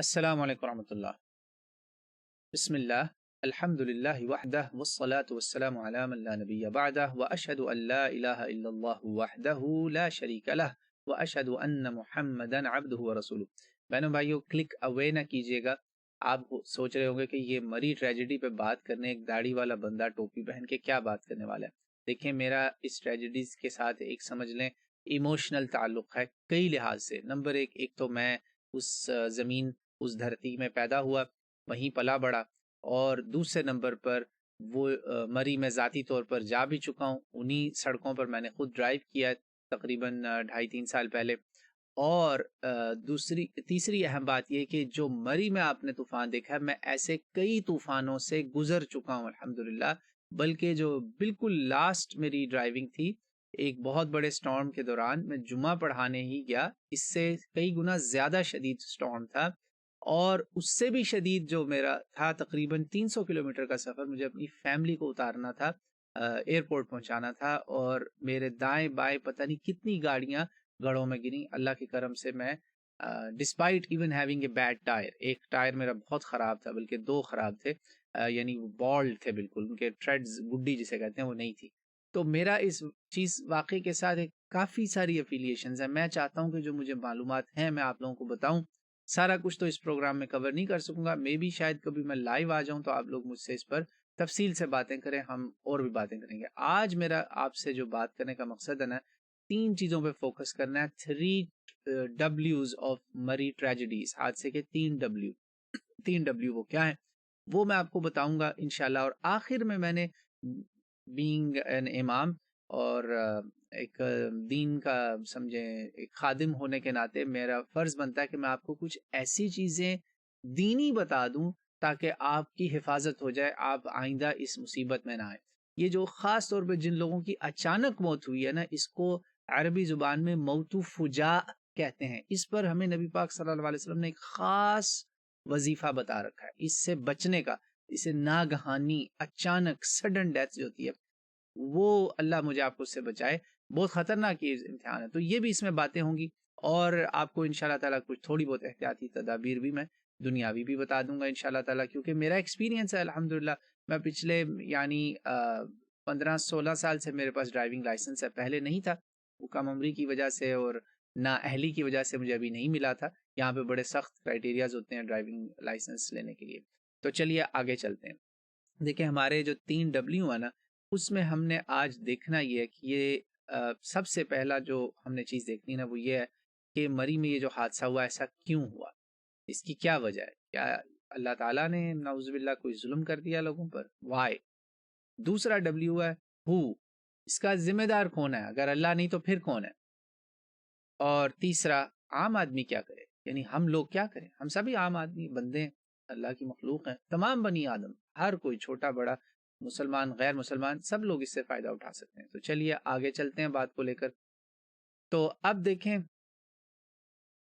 السلام علیکم ورحمۃ اللہ. بسم اللہ الحمد للہ وحدہ والصلاة والسلام علی من لا نبی بعدہ واشہد ان لا الہ الا اللہ وحدہ لا شریک لہ واشہد ان محمدا عبدہ ورسولہ. بہنوں بھائیو، کلک اوے نہ کیجیے گا. آپ سوچ رہے ہوں گے کہ یہ مری ٹریجڈی پہ بات کرنے ایک داڑھی والا بندہ ٹوپی پہن کے کیا بات کرنے والا ہے. دیکھیں، میرا اس ٹریجڈیز کے ساتھ ایک سمجھ لیں ایموشنل تعلق ہے کئی لحاظ سے. نمبر ایک تو میں اس زمین اس دھرتی میں پیدا ہوا، وہیں پلا بڑا، اور دوسرے نمبر پر وہ مری میں ذاتی طور پر جا بھی چکا ہوں. انہی سڑکوں پر میں نے خود ڈرائیو کیا تقریباً 2.5-3 سال پہلے. اور تیسری اہم بات یہ کہ جو مری میں آپ نے طوفان دیکھا ہے، میں ایسے کئی طوفانوں سے گزر چکا ہوں الحمدللہ. بلکہ جو بالکل لاسٹ میری ڈرائیونگ تھی ایک بہت بڑے سٹارم کے دوران، میں جمعہ پڑھانے ہی گیا. اس سے کئی گنا زیادہ شدید سٹارم تھا، اور اس سے بھی شدید جو میرا تھا تقریباً 300 کلومیٹر کا سفر. مجھے اپنی فیملی کو اتارنا تھا، ایئرپورٹ پہنچانا تھا، اور میرے دائیں بائیں پتہ نہیں کتنی گاڑیاں گڑھوں میں گریں. اللہ کے کرم سے میں despite even having a bad tyre, ایک ٹائر میرا بہت خراب تھا، بلکہ 2 خراب تھے، یعنی وہ بالڈ تھے بالکل، ان کے ٹریڈز گڈی جسے کہتے ہیں وہ نہیں تھی. تو میرا اس چیز واقعے کے ساتھ کافی ساری افیلیشنز ہیں. میں چاہتا ہوں کہ جو مجھے معلومات ہیں میں آپ لوگوں کو بتاؤں. سارا کچھ تو اس پروگرام میں کور نہیں کر سکوں گا، میں بھی شاید کبھی میں لائیو آ جاؤں تو آپ لوگ مجھ سے اس پر تفصیل سے باتیں کریں، ہم اور بھی باتیں کریں گے. آج میرا آپ سے جو بات کرنے کا مقصد ہے نا، 3 چیزوں پہ فوکس کرنا ہے. 3 ڈبلیوز آف مری ٹریجڈیز، حادثے کے 3 ڈبلیو وہ کیا ہیں وہ میں آپ کو بتاؤں گا انشاءاللہ. اور آخر میں نے بینگ این امام اور ایک دین کا سمجھیں ایک خادم ہونے کے ناطے میرا فرض بنتا ہے کہ میں آپ کو کچھ ایسی چیزیں دینی بتا دوں تاکہ آپ کی حفاظت ہو جائے، آپ آئندہ اس مصیبت میں نہ آئے. یہ جو خاص طور پہ جن لوگوں کی اچانک موت ہوئی ہے نا، اس کو عربی زبان میں موت فجاء کہتے ہیں. اس پر ہمیں نبی پاک صلی اللہ علیہ وسلم نے ایک خاص وظیفہ بتا رکھا ہے اس سے بچنے کا. اسے ناگہانی اچانک سڈن ڈیتھ جو ہوتی ہے وہ اللہ مجھے آپ کو اس سے بچائے، بہت خطرناک یہ امتحان ہے. تو یہ بھی اس میں باتیں ہوں گی، اور آپ کو انشاءاللہ تعالیٰ کچھ تھوڑی بہت احتیاطی تدابیر بھی میں دنیاوی بھی بتا دوں گا انشاءاللہ تعالیٰ، کیونکہ میرا ایکسپیرینس ہے الحمدللہ. میں پچھلے یعنی 15-16 سال سے میرے پاس ڈرائیونگ لائسنس ہے. پہلے نہیں تھا، وہ کم عمری کی وجہ سے اور نا اہلی کی وجہ سے مجھے ابھی نہیں ملا تھا. یہاں پہ بڑے سخت کرائٹیریاز ہوتے ہیں ڈرائیونگ لائسنس لینے کے لیے. تو چلیے آگے چلتے ہیں. دیکھیں، ہمارے جو 3 ڈبلیو ہے نا، اس میں ہم نے آج دیکھنا یہ ہے کہ یہ سب سے پہلا جو ہم نے چیز دیکھنی نا وہ یہ ہے کہ مری میں یہ جو حادثہ ہوا ایسا کیوں ہوا، اس کی کیا وجہ ہے. کیا اللہ تعالیٰ نے نعوذ باللہ کوئی ظلم کر دیا لوگوں پر؟ وائی. دوسرا ڈبلیو ہے ہو، اس کا ذمہ دار کون ہے؟ اگر اللہ نہیں تو پھر کون ہے؟ اور تیسرا عام آدمی کیا کرے، یعنی ہم لوگ کیا کریں. ہم سبھی عام آدمی بندے ہیں، اللہ کی مخلوق ہیں. تمام بنی آدم، ہر کوئی چھوٹا بڑا، مسلمان غیر مسلمان، سب لوگ اس سے فائدہ اٹھا سکتے ہیں. تو چلیے آگے چلتے ہیں بات کو لے کر. تو اب دیکھیں،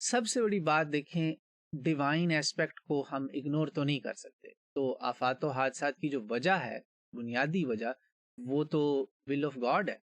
سب سے بڑی بات دیکھیں، ڈیوائن ایسپیکٹ کو ہم اگنور تو نہیں کر سکتے. تو آفات و حادثات کی جو وجہ ہے، بنیادی وجہ، وہ تو ول آف گاڈ ہے،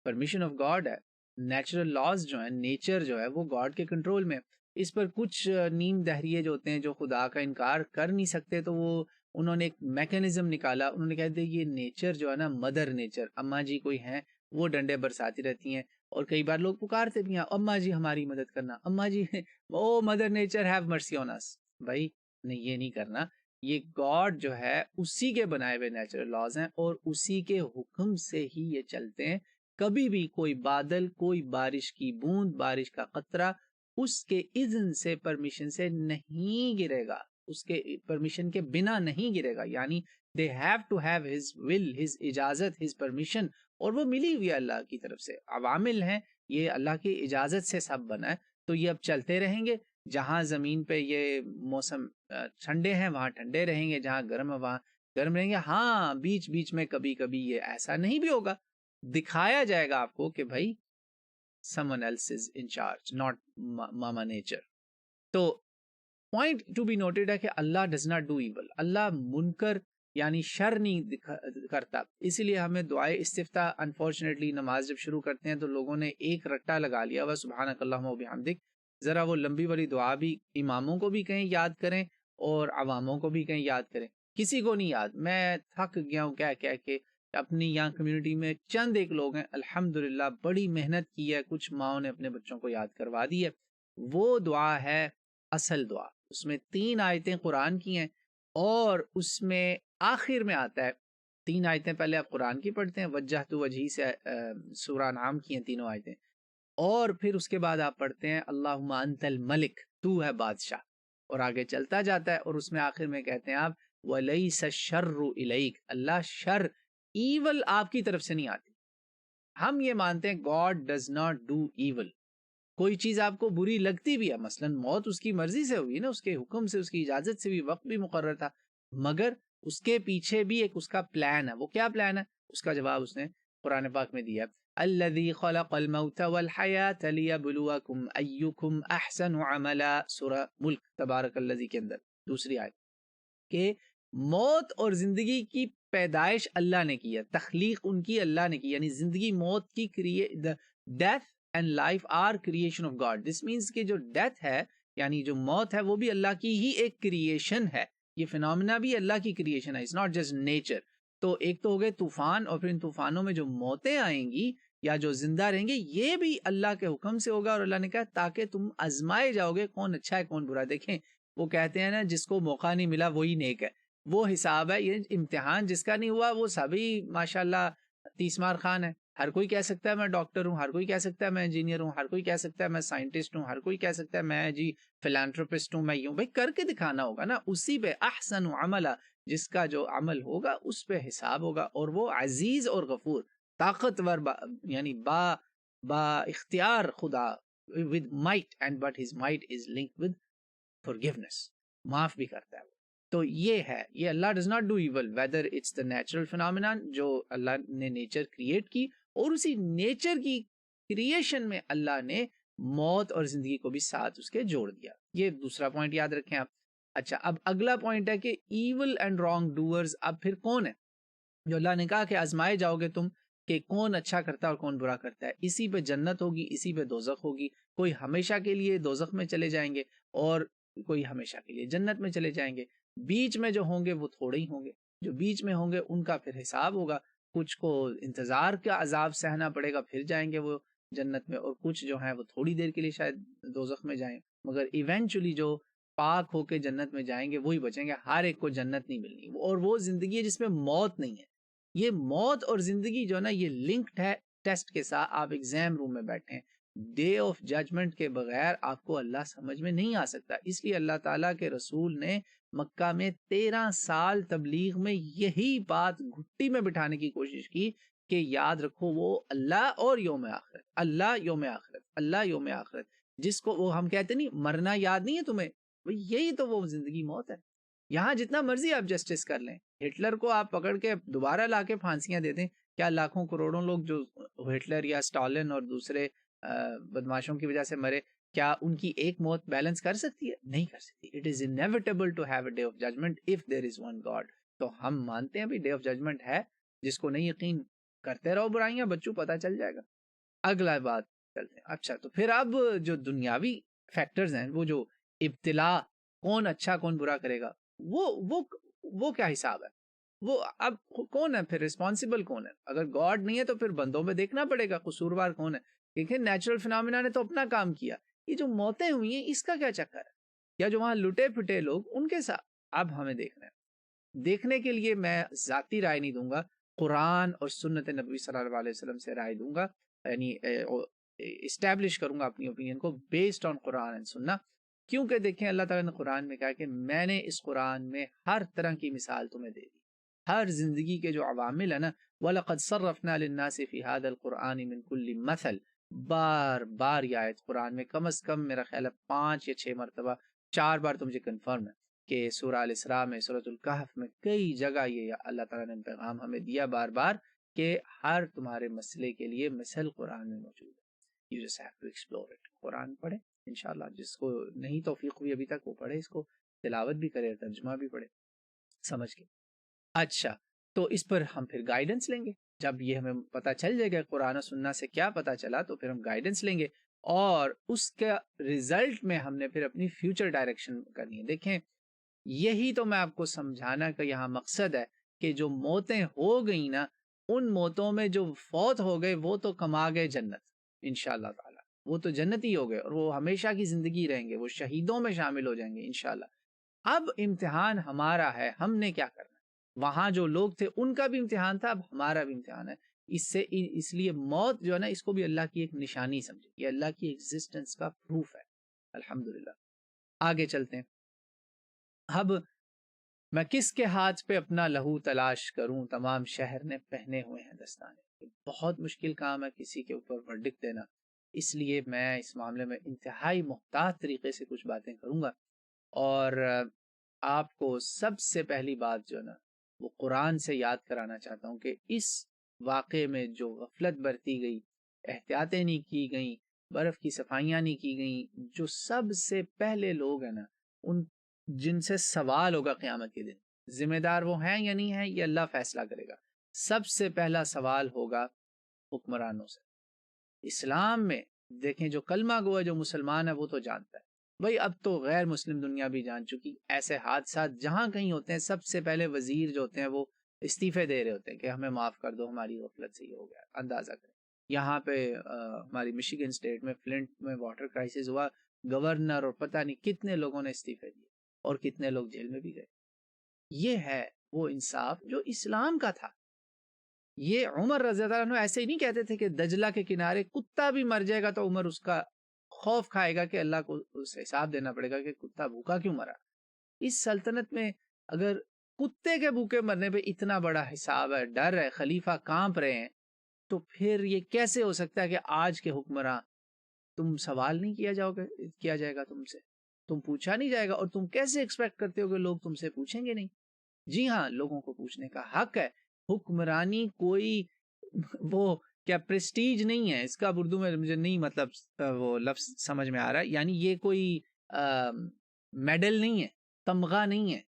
پرمیشن آف گاڈ ہے. نیچرل لاز جو ہیں، نیچر جو ہے وہ گاڈ کے کنٹرول میں. اس پر کچھ نیم دہریے جو ہوتے ہیں جو خدا کا انکار کر نہیں سکتے، تو وہ انہوں نے ایک میکینزم نکالا. انہوں نے کہا کہ یہ نیچر جو ہے نا، مدر نیچر، اماں جی کوئی ہیں وہ ڈنڈے برساتی رہتی ہیں، اور کئی بار لوگ پکارتے بھی ہیں اماں جی ہماری مدد کرنا، اماں جی oh mother nature have mercy on اس. بھائی نہیں، یہ نہیں کرنا. یہ گاڈ جو ہے اسی کے بنائے ہوئے نیچرل لاز ہیں، اور اسی کے حکم سے ہی یہ چلتے ہیں. کبھی بھی کوئی بادل، کوئی بارش کی بوند، بارش کا قطرہ اس کے اذن سے، پرمیشن سے نہیں گرے گا، اس کے پرمیشن کے بنا نہیں گرے گا. یعنی they have to have his will، his اجازت، his permission، اور وہ ملی ہوئی ہے اللہ کی طرف سے. عوامل ہیں، یہ اللہ کی اجازت سے سب بنا ہے. تو یہ اب چلتے رہیں گے. جہاں زمین پہ یہ موسم ٹھنڈے ہیں وہاں ٹھنڈے رہیں گے، جہاں گرم ہے وہاں گرم رہیں گے. ہاں، بیچ بیچ میں کبھی کبھی یہ ایسا نہیں بھی ہوگا، دکھایا جائے گا آپ کو کہ بھائی someone else is in charge, not mama nature. تو پوائنٹ ٹو بی نوٹڈ ہے کہ اللہ ڈز ناٹ ڈو ایول، اللہ منکر یعنی شر نہیں کرتا. اسی لیے ہمیں دعائے استفتاح، انفارچونیٹلی نماز جب شروع کرتے ہیں تو لوگوں نے ایک رٹا لگا لیا ہوا، سبحانک اللہم و بحمدک. ذرا وہ لمبی والی دعا بھی اماموں کو بھی کہیں یاد کریں اور عواموں کو بھی کہیں یاد کریں. کسی کو نہیں یاد. میں تھک گیا ہوں کہہ کے. اپنی یہاں کمیونٹی میں چند ایک لوگ ہیں الحمدللہ بڑی محنت کی ہے, کچھ ماؤں نے اپنے بچوں کو یاد کروا دی ہے. وہ دعا ہے اصل دعا. اس میں 3 آیتیں قرآن کی ہیں اور اس میں آخر میں آتا ہے 3 آیتیں پہلے آپ قرآن کی پڑھتے ہیں, وجہت وجہی سے سورہ انعام کی ہیں تینوں آیتیں, اور پھر اس کے بعد آپ پڑھتے ہیں اللہم انت الملک, تو ہے بادشاہ, اور آگے چلتا جاتا ہے اور اس میں آخر میں کہتے ہیں آپ وَلَيْسَ الشَّرُّ إِلَيْكَ, اللہ شر ایول آپ کی طرف سے نہیں آتی. ہم یہ مانتے ہیں God does not do evil. کوئی چیز آپ کو بری لگتی بھی ہے, مثلا موت اس کی مرضی سے ہوئی نا, اس کے حکم سے, اس کی اجازت سے بھی, وقت بھی مقرر تھا, مگر اس کے پیچھے بھی ایک اس کا پلان ہے. وہ کیا پلان ہے؟ اس کا جواب اس نے قرآن پاک میں دیا. الذی خلق الموت والحیات لیبلوکم ایکم احسن عملا, سورہ ملک تبارک الذی کے اندر دوسری آیت, کہ موت اور زندگی کی پیدائش اللہ نے کی ہے, تخلیق ان کی اللہ نے کی, یعنی زندگی موت کی death and life are creation of God. This means کہ جو death ہے یعنی جو موت ہے وہ بھی اللہ کی ہی ایک کریشن ہے, یہ فینومینا بھی اللہ کی کریشن ہے, it's not just nature. تو ایک تو ہو گئے طوفان, اور پھر ان طوفانوں میں جو موتیں آئیں گی یا جو زندہ رہیں گے یہ بھی اللہ کے حکم سے ہوگا, اور اللہ نے کہا تاکہ تم آزمائے جاؤ گے کون اچھا ہے کون برا. دیکھیں وہ کہتے ہیں نا جس کو موقع نہیں ملا وہی نیک ہے, وہ حساب ہے. یہ امتحان جس کا نہیں ہوا وہ سبھی ماشاءاللہ تیسمار خان ہے. ہر کوئی کہہ سکتا ہے میں ڈاکٹر ہوں, ہر کوئی کہہ سکتا ہے میں انجینئر ہوں, ہر کوئی کہہ سکتا ہے میں سائنٹسٹ ہوں, ہر کوئی کہہ سکتا ہے میں جی فلانتھروپسٹ ہوں, میں یوں. بھائی کر کے دکھانا ہوگا نا, اسی پہ احسن عملا, جس کا جو عمل ہوگا اس پہ حساب ہوگا. اور وہ عزیز اور غفور, طاقتور, یعنی با اختیار خدا, with might, and but his might is linked with forgiveness, معاف بھی کرتا ہے. تو یہ ہے, یہ اللہ does not do evil whether it's the natural phenomenon جو اللہ نے نیچر کریٹ کی, اور اسی نیچر کی کریشن میں اللہ نے موت اور زندگی کو بھی ساتھ اس کے جوڑ دیا. یہ دوسرا پوائنٹ یاد رکھیں آپ. اچھا, اب اگلا پوائنٹ ہے کہ ایول اینڈ رانگ ڈوئرز اب پھر کون ہے؟ جو اللہ نے کہا کہ آزمائے جاؤ گے تم کہ کون اچھا کرتا ہے اور کون برا کرتا ہے, اسی پہ جنت ہوگی, اسی پہ دوزخ ہوگی. کوئی ہمیشہ کے لیے دوزخ میں چلے جائیں گے اور کوئی ہمیشہ کے لیے جنت میں چلے جائیں گے. بیچ میں جو ہوں گے وہ تھوڑے ہی ہوں گے, جو بیچ میں ہوں گے ان کا پھر حساب ہوگا. کچھ کو انتظار کا عذاب سہنا پڑے گا پھر جائیں گے وہ جنت میں, اور کچھ جو ہیں وہ تھوڑی دیر کے لیے شاید دوزخ میں جائیں, مگر ایونچولی جو پاک ہو کے جنت میں جائیں گے وہی بچیں گے. ہر ایک کو جنت نہیں ملنی, اور وہ زندگی ہے جس میں موت نہیں ہے. یہ موت اور زندگی جو ہے نا یہ لنکڈ ہے ٹیسٹ کے ساتھ. آپ ایگزام روم میں بیٹھے ہیں, ڈے آف ججمنٹ کے بغیر آپ کو اللہ سمجھ میں نہیں آ سکتا. اس لیے اللہ تعالیٰ کے رسول نے مکہ میں 13 سال تبلیغ میں یہی بات گھٹی میں بٹھانے کی کوشش کی کہ یاد رکھو وہ اللہ اور یوم آخرت, اللہ یوم آخرت, اللہ یوم آخرت, جس کو وہ ہم کہتے نہیں مرنا یاد نہیں ہے تمہیں, یہی تو وہ زندگی موت ہے. یہاں جتنا مرضی آپ جسٹس کر لیں, ہٹلر کو آپ پکڑ کے دوبارہ لا کے پھانسیاں دے دیں, کیا لاکھوں کروڑوں لوگ جو ہٹلر یا سٹالن اور دوسرے بدماشوں کی وجہ سے مرے, کیا ان کی ایک موت بیلنس کر سکتی ہے؟ نہیں کر سکتی. It is inevitable to have a day of judgment if there is one God. تو ہم مانتے ہیں بھی ڈے آف ججمنٹ ہے, جس کو نہیں یقین کرتے رہو برائیاں, بچوں پتہ چل جائے گا. اگلا بات چلتے ہیں. اچھا, تو پھر اب جو دنیاوی فیکٹرز ہیں, وہ جو ابتلا, کون اچھا کون برا کرے گا, وہ کیا حساب ہے؟ وہ اب کون ہے پھر ریسپانسیبل کون ہے؟ اگر گاڈ نہیں ہے تو پھر بندوں میں دیکھنا پڑے گا قصوروار کون ہے. دیکھیں نیچرل فینومینا نے تو اپنا کام کیا, یہ جو موتیں ہوئی ہیں اس کا کیا چکر ہے؟ یا جو وہاں لٹے پھٹے لوگ ان کے ساتھ اب ہمیں دیکھنا ہے. دیکھنے کے لیے میں ذاتی رائے نہیں دوں گا, قرآن اور سنت نبوی صلی اللہ علیہ وسلم سے رائے دوں گا, یعنی اسٹیبلش کروں گا اپنی اوپینین کو بیسڈ آن قرآن اینڈ سننا. کیونکہ دیکھیں اللہ تعالیٰ نے قرآن میں کہا کہ میں نے اس قرآن میں ہر طرح کی مثال تمہیں دے دی, ہر زندگی کے جو عوامل ہیں نا, وَلَقَدْ صَرَّفْنَا لِلنَّاسِ فِي هَذَا الْقُرْآنِ مِنْ كُلِّ مَثَلٍ, بار یہ آیت قرآن میں کم از کم میرا خیال ہے 5 یا 6 مرتبہ, 4 بار تو مجھے کنفرم ہے کہ سورہ الاسراء میں, سورۃ الکہف میں, کئی جگہ یہ اللہ تعالیٰ نے پیغام ہمیں دیا بار بار کہ ہر تمہارے مسئلے کے لیے مثل قرآن میں موجود ہے. You just have to explore it. قرآن پڑھیں انشاءاللہ, جس کو نہیں توفیق ہوئی ابھی تک وہ پڑھے, اس کو تلاوت بھی کرے, ترجمہ بھی پڑھے سمجھ کے. اچھا, تو اس پر ہم پھر گائیڈنس لیں گے. جب یہ ہمیں پتہ چل جائے گا قرآن و سننا سے کیا پتہ چلا, تو پھر ہم گائیڈنس لیں گے. اور اس کا رزلٹ میں ہم نے پھر اپنی فیوچر ڈائریکشن کرنی ہے. دیکھیں یہی تو میں آپ کو سمجھانا کا یہاں مقصد ہے کہ جو موتیں ہو گئی نا، ان موتوں میں جو فوت ہو گئے وہ تو کما گئے جنت انشاءاللہ تعالی، وہ تو جنتی ہو گئے اور وہ ہمیشہ کی زندگی رہیں گے، وہ شہیدوں میں شامل ہو جائیں گے انشاءاللہ. اب امتحان ہمارا ہے، ہم نے کیا کرنا ہے. وہاں جو لوگ تھے ان کا بھی امتحان تھا، اب ہمارا بھی امتحان ہے. اس لیے موت جو ہے نا، اس کو بھی اللہ کی ایک نشانی سمجھے، یہ اللہ کی ایگزسٹنس کا پروف ہے. الحمدللہ. آگے چلتے ہیں. اب میں کس کے ہاتھ پہ اپنا لہو تلاش کروں، تمام شہر نے پہنے ہوئے ہیں دستانے. بہت مشکل کام ہے کسی کے اوپر ورڈکٹ دینا، اس لیے میں اس معاملے میں انتہائی محتاط طریقے سے کچھ باتیں کروں گا. اور آپ کو سب سے پہلی بات جو ہے نا، وہ قرآن سے یاد کرانا چاہتا ہوں کہ اس واقعے میں جو غفلت برتی گئی، احتیاطیں نہیں کی گئیں، برف کی صفائیاں نہیں کی گئیں، جو سب سے پہلے لوگ ہیں نا، ان جن سے سوال ہوگا قیامت کے دن، ذمہ دار وہ ہیں یا نہیں ہیں یہ اللہ فیصلہ کرے گا. سب سے پہلا سوال ہوگا حکمرانوں سے. اسلام میں دیکھیں جو کلمہ گو ہے، جو مسلمان ہے، وہ تو جانتا ہے بھائی. اب تو غیر مسلم دنیا بھی جان چکی، ایسے حادثات جہاں کہیں ہوتے ہیں سب سے پہلے وزیر جو ہوتے ہیں وہ استعفے دے رہے ہوتے ہیں کہ ہمیں معاف کر دو، ہماری غفلت سے یہ ہو گیا. اندازہ کریں یہاں پہ ہماری مشیگن اسٹیٹ میں فلنٹ میں واٹر کرائسس ہوا، گورنر اور پتہ نہیں کتنے لوگوں نے استعفے دیے اور کتنے لوگ جیل میں بھی گئے. یہ ہے وہ انصاف جو اسلام کا تھا. یہ عمر رضی اللہ عنہ ایسے ہی نہیں کہتے تھے کہ دجلہ کے کنارے کتا بھی مر جائے گا تو عمر اس کا خوف کھائے گا کہ اللہ کو اس حساب دینا پڑے گا کہ کتا بھوکا کیوں مرا. اس سلطنت میں اگر کتے کے بھوکے مرنے پہ اتنا بڑا حساب ہے، ڈر ہے، خلیفہ کانپ رہے ہیں، تو پھر یہ کیسے ہو سکتا ہے کہ آج کے حکمراں تم سوال نہیں کیا جائے گا تم سے، تم پوچھا نہیں جائے گا، اور تم کیسے ایکسپیکٹ کرتے ہو کہ لوگ تم سے پوچھیں گے نہیں. جی ہاں، لوگوں کو پوچھنے کا حق ہے. حکمرانی کوئی وہ کیا پریسٹیج نہیں ہے، اس کا اردو میں مجھے نہیں مطلب وہ لفظ سمجھ میں آ رہا ہے. یعنی یہ کوئی میڈل نہیں ہے، تمغہ نہیں ہے،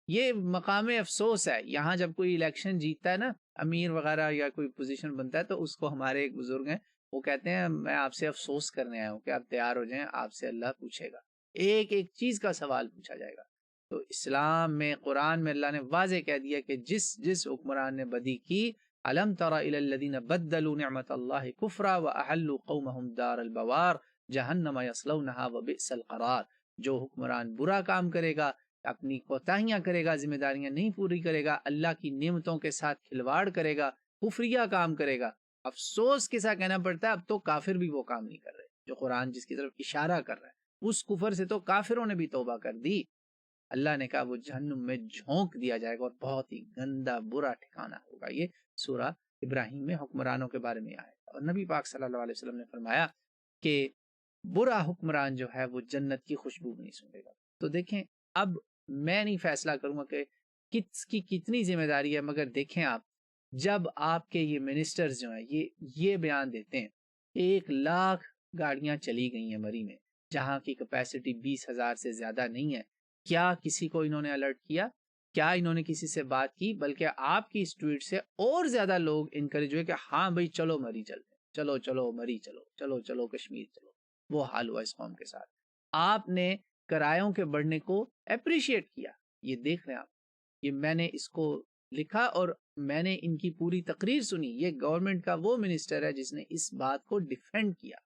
یہ مقام افسوس ہے. یہاں جب کوئی الیکشن جیتتا ہے نا، امیر وغیرہ یا کوئی پوزیشن بنتا ہے، تو اس کو ہمارے ایک بزرگ ہیں وہ کہتے ہیں میں آپ سے افسوس کرنے آیا ہوں کہ آپ تیار ہو جائیں، آپ سے اللہ پوچھے گا، ایک ایک چیز کا سوال پوچھا جائے گا. تو اسلام میں قرآن میں اللہ نے واضح کہہ دیا کہ جس حکمران نے بدی کی، الم تر الی الذین بدلوا نعمت اللہ کفرا واحلوا قومهم دار البوار جہنم یصلونہا وبئس القرار. جو حکمران برا کام کرے گا، اپنی کوتاہیاں کرے گا، ذمہ داریاں نہیں پوری کرے گا، اللہ کی نعمتوں کے ساتھ کھلواڑ کرے گا، کفریہ کام کرے گا، افسوس کے ساتھ کہنا پڑتا ہے اب تو کافر بھی وہ کام نہیں کر رہے جو قرآن جس کی طرف اشارہ کر رہا ہے. اس کفر سے تو کافروں نے بھی توبہ کر دی. اللہ نے کہا وہ جہنم میں جھونک دیا جائے گا اور بہت ہی گندا برا ٹھکانہ ہوگا. یہ سورہ ابراہیم میں حکمرانوں کے بارے میں آیا ہے، اور نبی پاک صلی اللہ علیہ وسلم نے فرمایا کہ برا حکمران جو ہے وہ جنت کی خوشبو نہیں سونگے گا. تو دیکھیں اب میں نہیں فیصلہ کروں گا کہ کس کی کتنی ذمہ داری ہے، مگر دیکھیں آپ جب آپ کے یہ منسٹرز جو ہیں یہ بیان دیتے ہیں کہ 1,00,000 گاڑیاں چلی گئی ہیں مری میں، جہاں کی کیپیسٹی 20,000 سے زیادہ نہیں ہے، کیا کسی کو انہوں نے الرٹ کیا؟ کیا انہوں نے کسی سے بات کی؟ بلکہ آپ کی اس ٹویٹ سے اور زیادہ لوگ انکریج ہوئے کہ ہاں بھائی چلو مری چلتے ہیں، چلو چلو مری چلو، چلو چلو کشمیر چلو. وہ حال ہوا اس قوم کے ساتھ. آپ نے کرایوں کے بڑھنے کو اپریشیٹ کیا. یہ دیکھ رہے ہیں آپ، یہ میں نے اس کو لکھا اور میں نے ان کی پوری تقریر سنی. یہ گورنمنٹ کا وہ منسٹر ہے جس نے اس بات کو ڈیفینڈ کیا.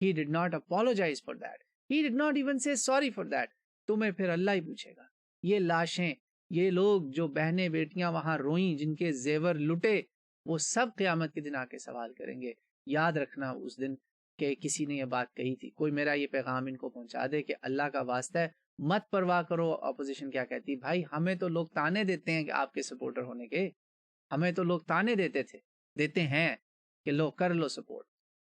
He did not apologize for that. He did not even say sorry for that. تمہیں پھر اللہ ہی پوچھے گا. یہ لاشیں، یہ لوگ جو بہنیں بیٹیاں وہاں روئیں، جن کے زیور لٹے، وہ سب قیامت کے دن آ کے سوال کریں گے. یاد رکھنا اس دن کہ کسی نے یہ بات کہی تھی. کوئی میرا یہ پیغام ان کو پہنچا دے کہ اللہ کا واسطہ ہے مت پرواہ کرو اپوزیشن کیا کہتی. بھائی ہمیں تو لوگ تانے دیتے ہیں کہ آپ کے سپورٹر ہونے کے، ہمیں تو لوگ تانے دیتے ہیں کہ لو کر لو سپورٹ.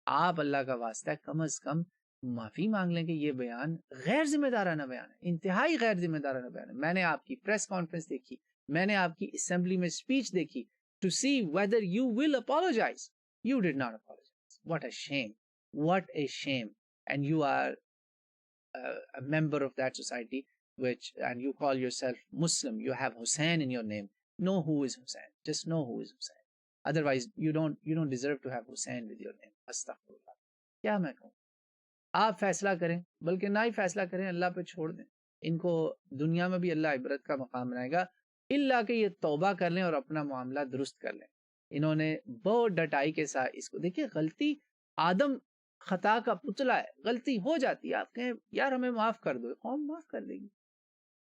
آپ اللہ کا واسطہ ہے کم از کم معافی مانگ لیں کہ یہ بیان غیر ذمہ دارانہ بیان ہے، انتہائی غیر ذمہ دارانہ بیان ہے. میں نے آپ کی پریس کانفرنس دیکھی، میں نے آپ کی اسمبلی میں اسپیچ دیکھی to see whether you will apologize. You did not apologize. What a shame. What a shame. And you are a member of that society and you call yourself Muslim. You have Hussein in your name. Know who is Hussein. Just know who is Hussein. Otherwise, you don't deserve to have Hussein with your name. Astaghfirullah. کیا میں کہوں. آپ فیصلہ کریں، بلکہ نہ ہی فیصلہ کریں، اللہ پہ چھوڑ دیں. ان کو دنیا میں بھی اللہ عبرت کا مقام بنائے گا، اللہ کہ یہ توبہ کر لیں اور اپنا معاملہ درست کر لیں. انہوں نے بہت ڈٹائی کے ساتھ اس کو دیکھیے. غلطی آدم خطا کا پتلا ہے، غلطی ہو جاتی ہے. آپ کہیں یار ہمیں معاف کر دو، قوم معاف کر دے گی.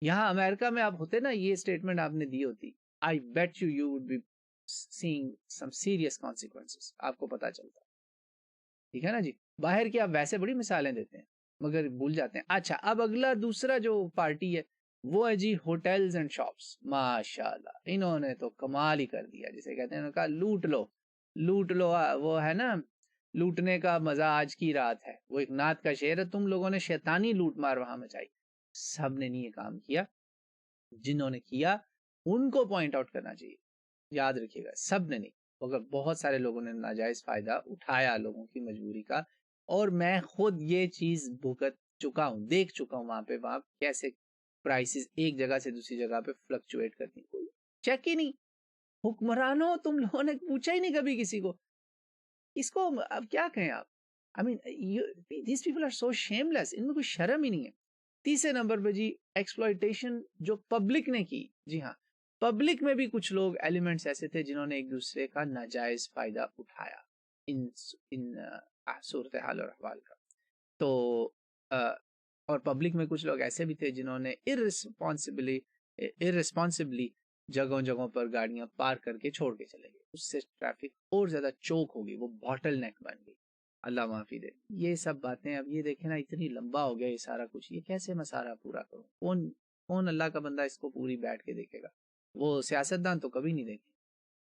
یہاں امریکہ میں آپ ہوتے نا، یہ اسٹیٹمنٹ آپ نے دی ہوتی، I bet you you would be seeing some serious consequences. آپ کو پتا چلتا. ٹھیک ہے نا جی. باہر کی آپ ویسے بڑی مثالیں دیتے ہیں مگر بھول جاتے ہیں. اچھا اب اگلا دوسرا جو پارٹی ہے وہ ہے جی ہوٹلز اینڈ شاپس. ماشاء اللہ انہوں نے تو کمال ہی کر دیا. جسے کہتے ہیں انہوں نے کہا لوٹ لو لوٹ لو. وہ ہے نا لوٹنے کا مزہ آج کی رات ہے، وہ ایک نعت کا شعر ہے. تم لوگوں نے شیطانی لوٹ مار وہاں مچائی. سب نے نہیں یہ کام کیا. جنہوں نے کیا ان کو پوائنٹ آؤٹ کرنا چاہیے. یاد رکھیے گا سب نے نہیں، مگر بہت سارے لوگوں نے ناجائز فائدہ اٹھایا لوگوں کی مجبوری کا. اور میں خود یہ چیز بھگت چکا ہوں، دیکھ چکا ہوں وہاں کیسے پرائسز ایک جگہ سے دوسری جگہ پہ فلکچویٹ کرتی ہیں. کوئی چیک ہی نہیں. حکمرانوں تم لوگوں نے پوچھا ہی نہیں کبھی کسی کو. اس کو اب کیا کہیں آپ. I mean these people are so shameless. ان میں کوئی شرم ہی نہیں ہے. تیسرے نمبر پہ جی ایکسپلائٹیشن جو پبلک نے کی. جی ہاں پبلک میں بھی کچھ لوگ ایلیمنٹس ایسے تھے جنہوں نے ایک دوسرے کا ناجائز فائدہ اٹھایا ان صورتحال اور احوال کا. تو اور پبلک میں کچھ لوگ ایسے بھی تھے جنہوں نے ارریسپانسبلی جگہوں پر گاڑیاں پارک کر کے چھوڑ کے چلے گئے. اس سے ٹریفک اور زیادہ چوک ہوگی، وہ باٹل نیک بن گئی. اللہ معافی دے. یہ سب باتیں اب یہ دیکھیں نا اتنی لمبا ہو گیا یہ سارا کچھ. یہ کیسے میں سارا پورا کروں؟ کون اللہ کا بندہ اس کو پوری بیٹھ کے دیکھے گا؟ وہ سیاستدان تو کبھی نہیں دیکھیں،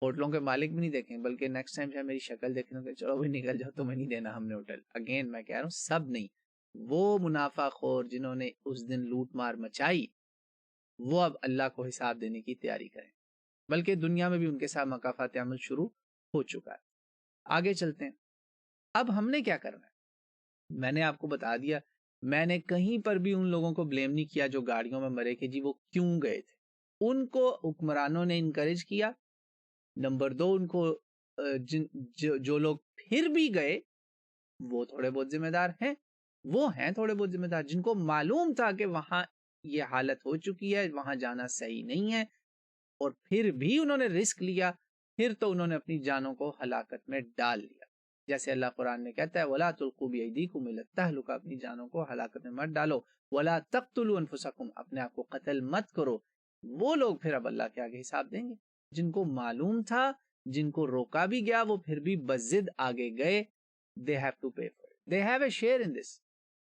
ہوٹلوں کے مالک بھی نہیں دیکھیں، بلکہ نیکسٹ ٹائم سے میری شکل دیکھنے کہ چلو بھی نکل جاؤ، تمہیں نہیں دینا ہم نے ہوٹل. اگین میں کہہ رہا ہوں سب نہیں. وہ منافع خور جنہوں نے اس دن لوٹ مار مچائی وہ اب اللہ کو حساب دینے کی تیاری کریں، بلکہ دنیا میں بھی ان کے ساتھ مکافات عمل شروع ہو چکا ہے. آگے چلتے ہیں. اب ہم نے کیا کرنا ہے؟ میں نے آپ کو بتا دیا. میں نے کہیں پر بھی ان لوگوں کو بلیم نہیں کیا جو گاڑیوں میں مرے کہ جی وہ کیوں گئے تھے. ان کو حکمرانوں نے انکریج کیا. نمبر 2 ان کو جو لوگ پھر بھی گئے وہ تھوڑے بہت ذمہ دار ہیں. وہ ہیں تھوڑے بہت ذمہ دار جن کو معلوم تھا کہ وہاں یہ حالت ہو چکی ہے، وہاں جانا صحیح نہیں ہے، اور پھر بھی انہوں نے رسک لیا. پھر تو انہوں نے اپنی جانوں کو ہلاکت میں ڈال لیا. جیسے اللہ قرآن میں کہتا ہے وَلَا تُلْقُوا بِأَيْدِيكُمْ إِلَى التَّهْلُكَةِ. اپنی جانوں کو ہلاکت میں مت ڈالو. وَلَا تَقْتُلُوا أَنفُسَكُمْ. اپنے آپ کو قتل مت کرو. وہ لوگ پھر اب اللہ کے آگے حساب دیں گے. جن کو معلوم تھا، جن کو روکا بھی گیا، وہ پھر بھی بضد آگے گئے. they have to pay for it. they have a share in this.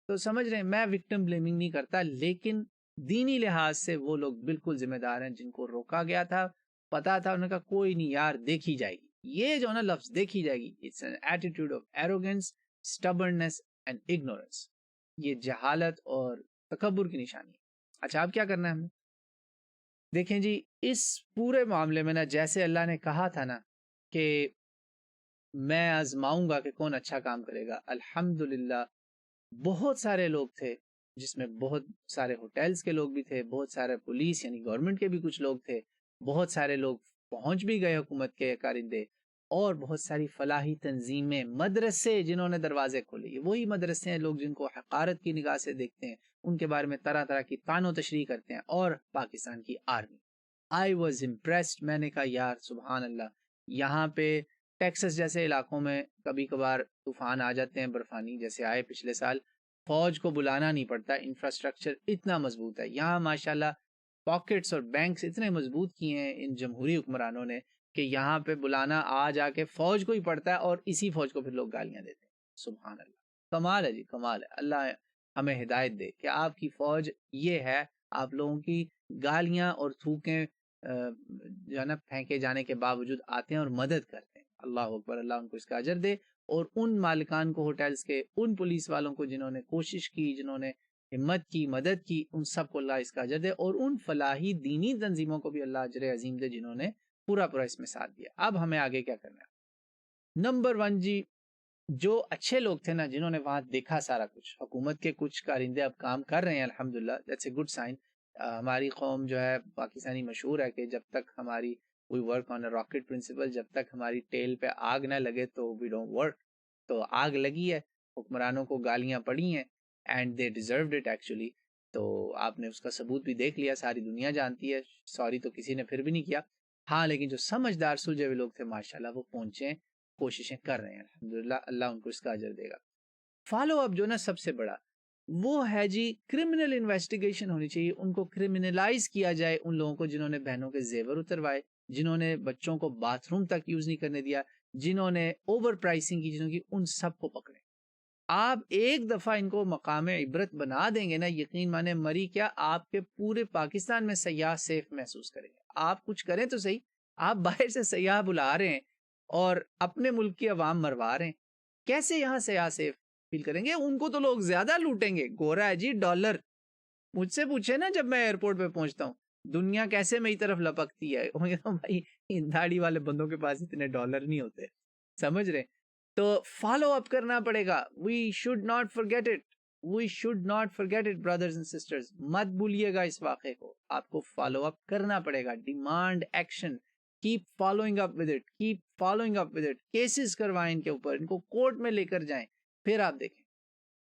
تو سمجھ رہے ہیں میں وکٹم بلیمنگ نہیں کرتا، لیکن دینی لحاظ سے وہ لوگ بالکل ذمہ دار ہیں جن کو روکا گیا تھا. پتا تھا انہوں نے کہا کوئی نہیں یار دیکھی جائے گی. یہ جو نا لفظ دیکھی جائے گی، it's an attitude of arrogance, stubbornness and ignorance. یہ جہالت اور تکبر کی نشانی ہے. اچھا اب کیا کرنا ہے ہمیں؟ دیکھیں جی اس پورے معاملے میں نا جیسے اللہ نے کہا تھا نا کہ میں آزماؤں گا کہ کون اچھا کام کرے گا. الحمدللہ بہت سارے لوگ تھے جس میں بہت سارے ہوٹلز کے لوگ بھی تھے، بہت سارے پولیس یعنی گورنمنٹ کے بھی کچھ لوگ تھے، بہت سارے لوگ پہنچ بھی گئے حکومت کے کارندے، اور بہت ساری فلاحی تنظیمیں، مدرسے جنہوں نے دروازے کھولے. یہ وہی مدرسے ہیں لوگ جن کو حقارت کی نگاہ سے دیکھتے ہیں، ان کے بارے میں طرح طرح کی طعن و تشریح کرتے ہیں. اور پاکستان کی آرمی. I was impressed. میں نے کہا یار سبحان اللہ. یہاں پہ ٹیکسس جیسے علاقوں میں کبھی کبھار طوفان آ جاتے ہیں برفانی، جیسے آئے پچھلے سال. فوج کو بلانا نہیں پڑتا، انفراسٹرکچر اتنا مضبوط ہے یہاں ماشاءاللہ. پاکٹس اور بینکس اتنے مضبوط کیے ہیں ان جمہوری حکمرانوں نے کہ یہاں پہ بلانا آ جا کے فوج کو ہی پڑتا ہے، اور اسی فوج کو پھر لوگ گالیاں دیتے ہیں. سبحان اللہ. کمال ہے جی کمال ہے. اللہ ہمیں ہدایت دے کہ آپ کی فوج یہ ہے، آپ لوگوں کی گالیاں اور تھوکیں جو ہے نا پھینکے جانے کے باوجود آتے ہیں اور مدد کرتے ہیں. اللہ اکبر. اللہ ان کو اس کا اجر دے. اور ان مالکان کو ہوٹلز کے، ان پولیس والوں کو جنہوں نے کوشش کی، جنہوں نے ہمت کی، مدد کی، ان سب کو اللہ اس کا اجر دے. اور ان فلاحی دینی تنظیموں کو بھی اللہ اجر عظیم دے جنہوں نے پورا اس میں ساتھ دیا. اب ہمیں آگے کیا کرنا ہے؟ نمبر 1 جی جو اچھے لوگ تھے نا جنہوں نے وہاں دیکھا سارا کچھ، حکومت کے کچھ کارندے اب کام کر رہے ہیں الحمدللہ. That's a good sign. ہماری قوم جو ہے پاکستانی مشہور ہے کہ جب تک ہماری we work on a rocket principle, جب تک ہماری ٹیل پہ آگ نہ لگے تو وی ڈونٹ ورک. تو آگ لگی ہے حکمرانوں کو گالیاں پڑی ہیں and they deserved it actually. تو آپ نے اس کا ثبوت بھی دیکھ لیا, ساری دنیا جانتی ہے. سوری تو کسی نے پھر بھی نہیں کیا. ہاں لیکن جو سمجھدار سلجھے ہوئے لوگ تھے ماشاءاللہ وہ پہنچے, کوششیں کر رہے ہیں الحمدللہ, اللہ ان کو اس کا اجر دے گا. فالو اپ جو نا سب سے بڑا وہ ہے جی, کرمنل انویسٹیگیشن ہونی چاہیے. ان کو کرمنلائز کیا جائے, ان لوگوں کو جنہوں نے بہنوں کے زیور اتروائے, جنہوں نے بچوں کو باتھ روم تک یوز نہیں کرنے دیا, جنہوں نے اوور پرائسنگ کی, جنہوں کی, ان سب کو پکڑیں. آپ ایک دفعہ ان کو مقام عبرت بنا دیں گے نا, یقین مانے مری کیا, آپ کے پورے پاکستان میں سیاح سیف محسوس کریں گے. آپ کچھ کریں تو صحیح, آپ باہر سے سیاح بلا رہے ہیں اور اپنے ملک کی عوام مروا رہے ہیں, کیسے یہاں سیاح سیف فیل کریں گے؟ ان کو تو لوگ زیادہ لوٹیں گے. گورا ہے جی ڈالر, مجھ سے پوچھے نا جب میں ایئرپورٹ پہ پہنچتا ہوں دنیا کیسے میری طرف لپکتی ہے, بھائی داڑھی والے بندوں کے پاس اتنے ڈالر نہیں ہوتے, سمجھ رہے؟ تو فالو اپ کرنا پڑے گا. We should not forget it, we should not forget it brothers and sisters, مت بھولیے گا اس واقعے کو, آپ کو فالو اپ کرنا پڑے گا. Demand action, keep following up with it, keep following up with it. Cases کروائیں ان کے اوپر, ان کو کورٹ میں لے کر جائیں, پھر آپ دیکھیں.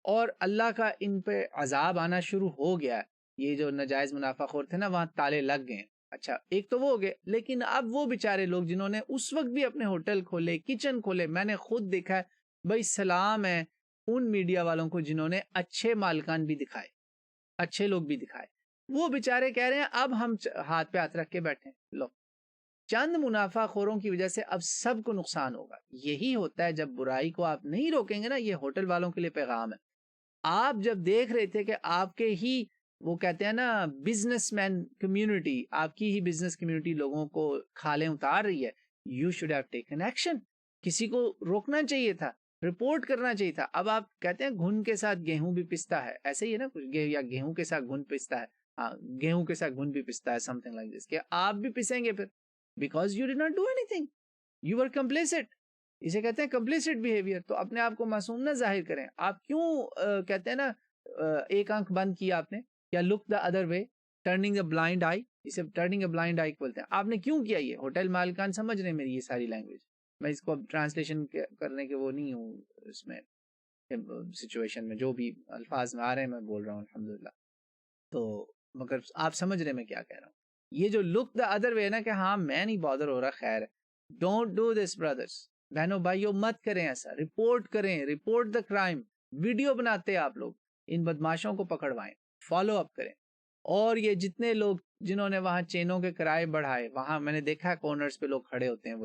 اور اللہ کا ان پہ عذاب آنا شروع ہو گیا ہے. یہ جو ناجائز منافع خور تھے نا وہاں تالے لگ گئے. اچھا ایک تو وہ ہو گئے, لیکن اب وہ بیچارے لوگ جنہوں نے اس وقت بھی اپنے ہوٹل کھولے, کچن کھولے, میں نے خود دیکھا ہے بھائی, سلام ہے ان میڈیا والوں کو جنہوں نے اچھے مالکان بھی دکھائے, اچھے لوگ بھی دکھائے. وہ بیچارے کہہ رہے ہیں اب ہم ہاتھ پہ ہاتھ رکھ کے بیٹھے. لو, چند منافع خوروں کی وجہ سے اب سب کو نقصان ہوگا. یہی ہوتا ہے جب برائی کو آپ نہیں روکیں گے نا. یہ ہوٹل والوں کے لیے پیغام ہے. آپ جب دیکھ رہے تھے کہ آپ کے ہی, وہ کہتے ہیں نا بزنس مین کمیونٹی, آپ کی ہی بزنس کمیونٹی لوگوں کو کھالیں اتار رہی ہے, you should have taken action. کسی کو روکنا چاہیے تھا, رپورٹ کرنا چاہیے تھا. اب آپ کہتے ہیں گھن کے ساتھ گیہوں بھی پستا ہے, ایسے ہی ہے نا کچھ, یا گیہوں کے ساتھ گھن پستا ہے, ہاں گیہوں کے ساتھ گھن بھی پستا ہے, سم تھنگ لائک دس, کہ آپ بھی پسیں گے پھر, because you did not do اینی تھنگ, یو ور کمپلیسٹ. اسے کہتے ہیں کمپلیسٹ بیہیویئر. تو اپنے آپ کو معصوم نہ ظاہر کریں. آپ کیوں کہتے ہیں نا ایک آنکھ بند کیا آپ نے, یا look the other way, turning a blind eye, اسے ٹرننگ اے بلائنڈ آئی بولتے ہیں. آپ نے کیوں کیا یہ؟ ہوٹل مالکان سمجھ رہے ہیں میری یہ ساری لینگویج, میں اس کو اب ٹرانسلیشن کرنے کے وہ نہیں ہوں, اس میں سچویشن میں جو بھی الفاظ میں آ رہے ہیں میں بول رہا ہوں الحمدللہ. تو مگر آپ سمجھ رہے ہیں میں کیا کہہ رہا ہوں. یہ جو لک دا ادر وے نا, کہ ہاں میں نہیں بادر ہو رہا, خیر ہے, ڈونٹ ڈو دس برادرس, بہنوں بھائیوں مت کریں ایسا. رپورٹ کریں, رپورٹ دا کرائم. ویڈیو بناتے آپ لوگ, ان بدماشوں کو پکڑوائیں, فالو اپ کریں. اور یہ جتنے لوگ جنہوں نے وہاں چینوں کے کرائے بڑھائے, وہاں میں نے دیکھا ہے کارنرز پہ لوگ کھڑے ہوتے ہیں,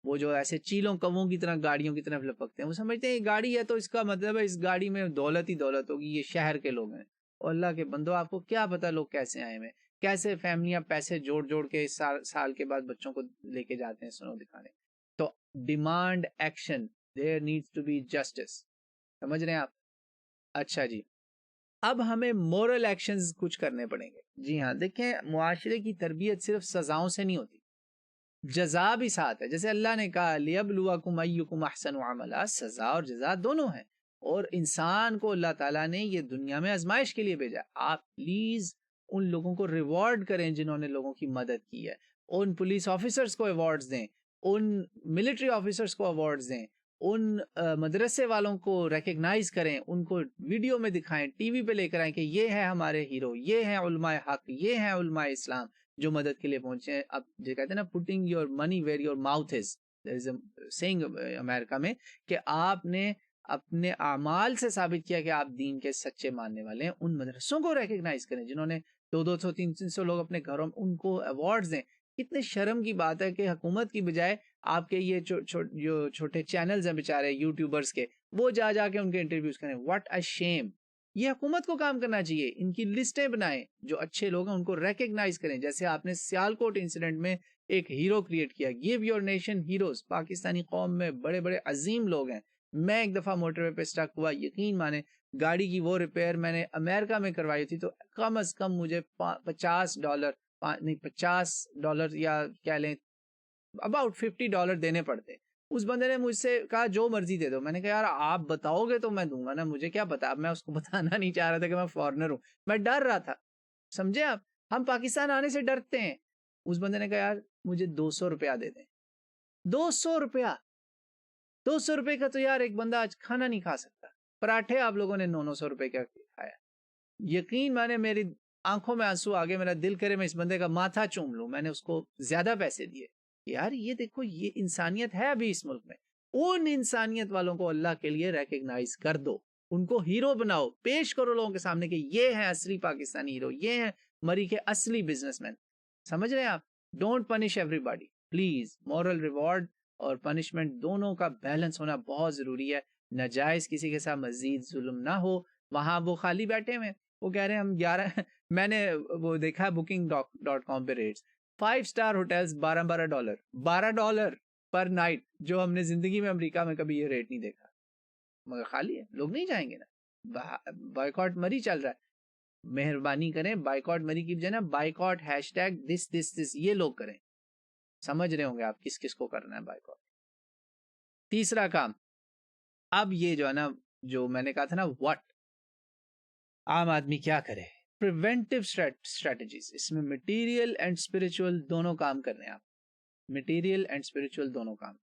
وہ جو ایسے چیلوں کووں کی طرح گاڑیوں کی طرف لپکتے ہیں. وہ سمجھتے ہیں یہ گاڑی ہے تو اس کا مطلب ہے اس گاڑی میں دولت ہی دولت ہوگی, یہ شہر کے لوگ ہیں. اور اللہ کے بندو, آپ کو کیا پتا لوگ کیسے آئے ہیں, کیسے فیملیاں پیسے جوڑ جوڑ کے سال کے بعد بچوں کو لے کے جاتے ہیں سنو دکھانے. تو demand action, there needs to be justice. سمجھ رہے ہیں آپ؟ اچھا جی, اب ہمیں مورل ایکشنز کچھ کرنے پڑیں گے. جی ہاں دیکھیں, معاشرے کی تربیت صرف سزاؤں سے نہیں ہوتی, جزا بھی ساتھ ہے. جیسے اللہ نے کہا لیبلوکم ایکم احسن عملا, سزا اور جزا دونوں ہیں. اور انسان کو اللہ تعالیٰ نے یہ دنیا میں آزمائش کے لیے بھیجا. آپ پلیز ان لوگوں کو ریوارڈ کریں جنہوں نے لوگوں کی مدد کی ہے. ان پولیس آفیسرز کو ایوارڈز دیں, ان ملٹری آفیسرز کو ایوارڈز دیں, ان مدرسے والوں کو ریکگنائز کریں, ان کو ویڈیو میں دکھائیں, ٹی وی پہ لے کر آئیں کہ یہ ہے ہمارے ہیرو, یہ ہیں علماء حق, یہ ہیں علماء اسلام جو مدد کے لیے پہنچے ہیں. اب جو کہتے ہیں نا putting your money where your mouth is, there is a saying America میں, کہ آپ نے اپنے اعمال سے ثابت کیا کہ آپ دین کے سچے ماننے والے ہیں. ان مدرسوں کو ریکگنائز کریں جنہوں نے 200 300 لوگ اپنے گھروں میں, ان کو ایوارڈز دیں. کتنے شرم کی بات ہے کہ حکومت کی بجائے آپ کے یہ جو چھوٹے چینلز ہیں بیچارے یوٹیوبرز کے, وہ جا کے ان کے انٹرویوز کریں. واٹ اے شیم. یہ حکومت کو کام کرنا چاہیے, ان کی لسٹیں بنائیں, جو اچھے لوگ ہیں ان کو ریکگنائز کریں. جیسے آپ نے سیالکوٹ انسیڈنٹ میں ایک ہیرو کریٹ کیا, give your nation heroes. Pakistani قوم میں بڑے بڑے عظیم لوگ ہیں. میں ایک دفعہ موٹر وے پہ اسٹک ہوا, یقین مانے گاڑی کی وہ ریپیئر میں نے امریکہ میں کروائی تھی, تو کم از کم مجھے $50 یا کیا لیں اباؤٹ $50 دینے پڑتے. اس بندے نے مجھ سے کہا جو مرضی دے دو. میں نے کہا یار آپ بتاؤ گے تو میں دوں گا نا, مجھے کیا پتا. اب میں اس کو بتانا نہیں چاہ رہا تھا کہ میں فارنر ہوں, میں ڈر رہا تھا. سمجھے آپ, ہم پاکستان آنے سے ڈرتے ہیں. اس بندے نے کہا یار مجھے $200 دے دیں. $200 $200 کا تو یار ایک بندہ آج کھانا نہیں کھا سکتا. پراٹھے آپ لوگوں نے 900 روپے کا کھایا. یقین مانے میری آنکھوں میں آنسو آگے, میرا دل کرے میں اس بندے کا ماتھا چوم لوں. میں نے اس کو زیادہ پیسے دیے. یار یہ دیکھو, یہ انسانیت ہے ابھی اس ملک میں. ان انسانیت والوں کو اللہ کے لیے ریکگنائز کر دو, ان کو ہیرو بناؤ, پیش کرو لوگوں کے سامنے کہ یہ ہیں اصلی پاکستانی ہیرو, یہ ہیں مری کے اصلی بزنس مین. سمجھ رہے ہیں آپ؟ Don't punish every body please. Moral reward اور پنشمنٹ دونوں کا بیلنس ہونا بہت ضروری ہے. ناجائز کسی کے ساتھ مزید ظلم نہ ہو. وہاں وہ خالی بیٹھے ہوئے, وہ کہہ رہے ہیں ہم 11 میں نے وہ دیکھا booking.com پہ ریٹس, 5 اسٹار ہوٹلز $12 پر نائٹ, جو ہم نے زندگی میں امریکہ میں کبھی یہ ریٹ نہیں دیکھا. مگر خالی ہے, لوگ نہیں جائیں گے نا. بائیکاٹ مری چل رہا ہے. مہربانی کریں, بائیکاٹ مری کی بجائے نا بائیکاٹ #this یہ لوگ کریں. سمجھ رہے ہوں گے آپ کس کس کو کرنا ہے بائیکاٹ. تیسرا کام, اب یہ جو ہے نا, جو میں نے کہا تھا نا واٹ, عام آدمی کیا کرے. پریونٹیو اسٹریٹجیز, اس میں مٹیریل اینڈ اسپرچل دونوں کام کرنے ہیں آپ. مٹیریل اینڈ اسپرچل دونوں کام.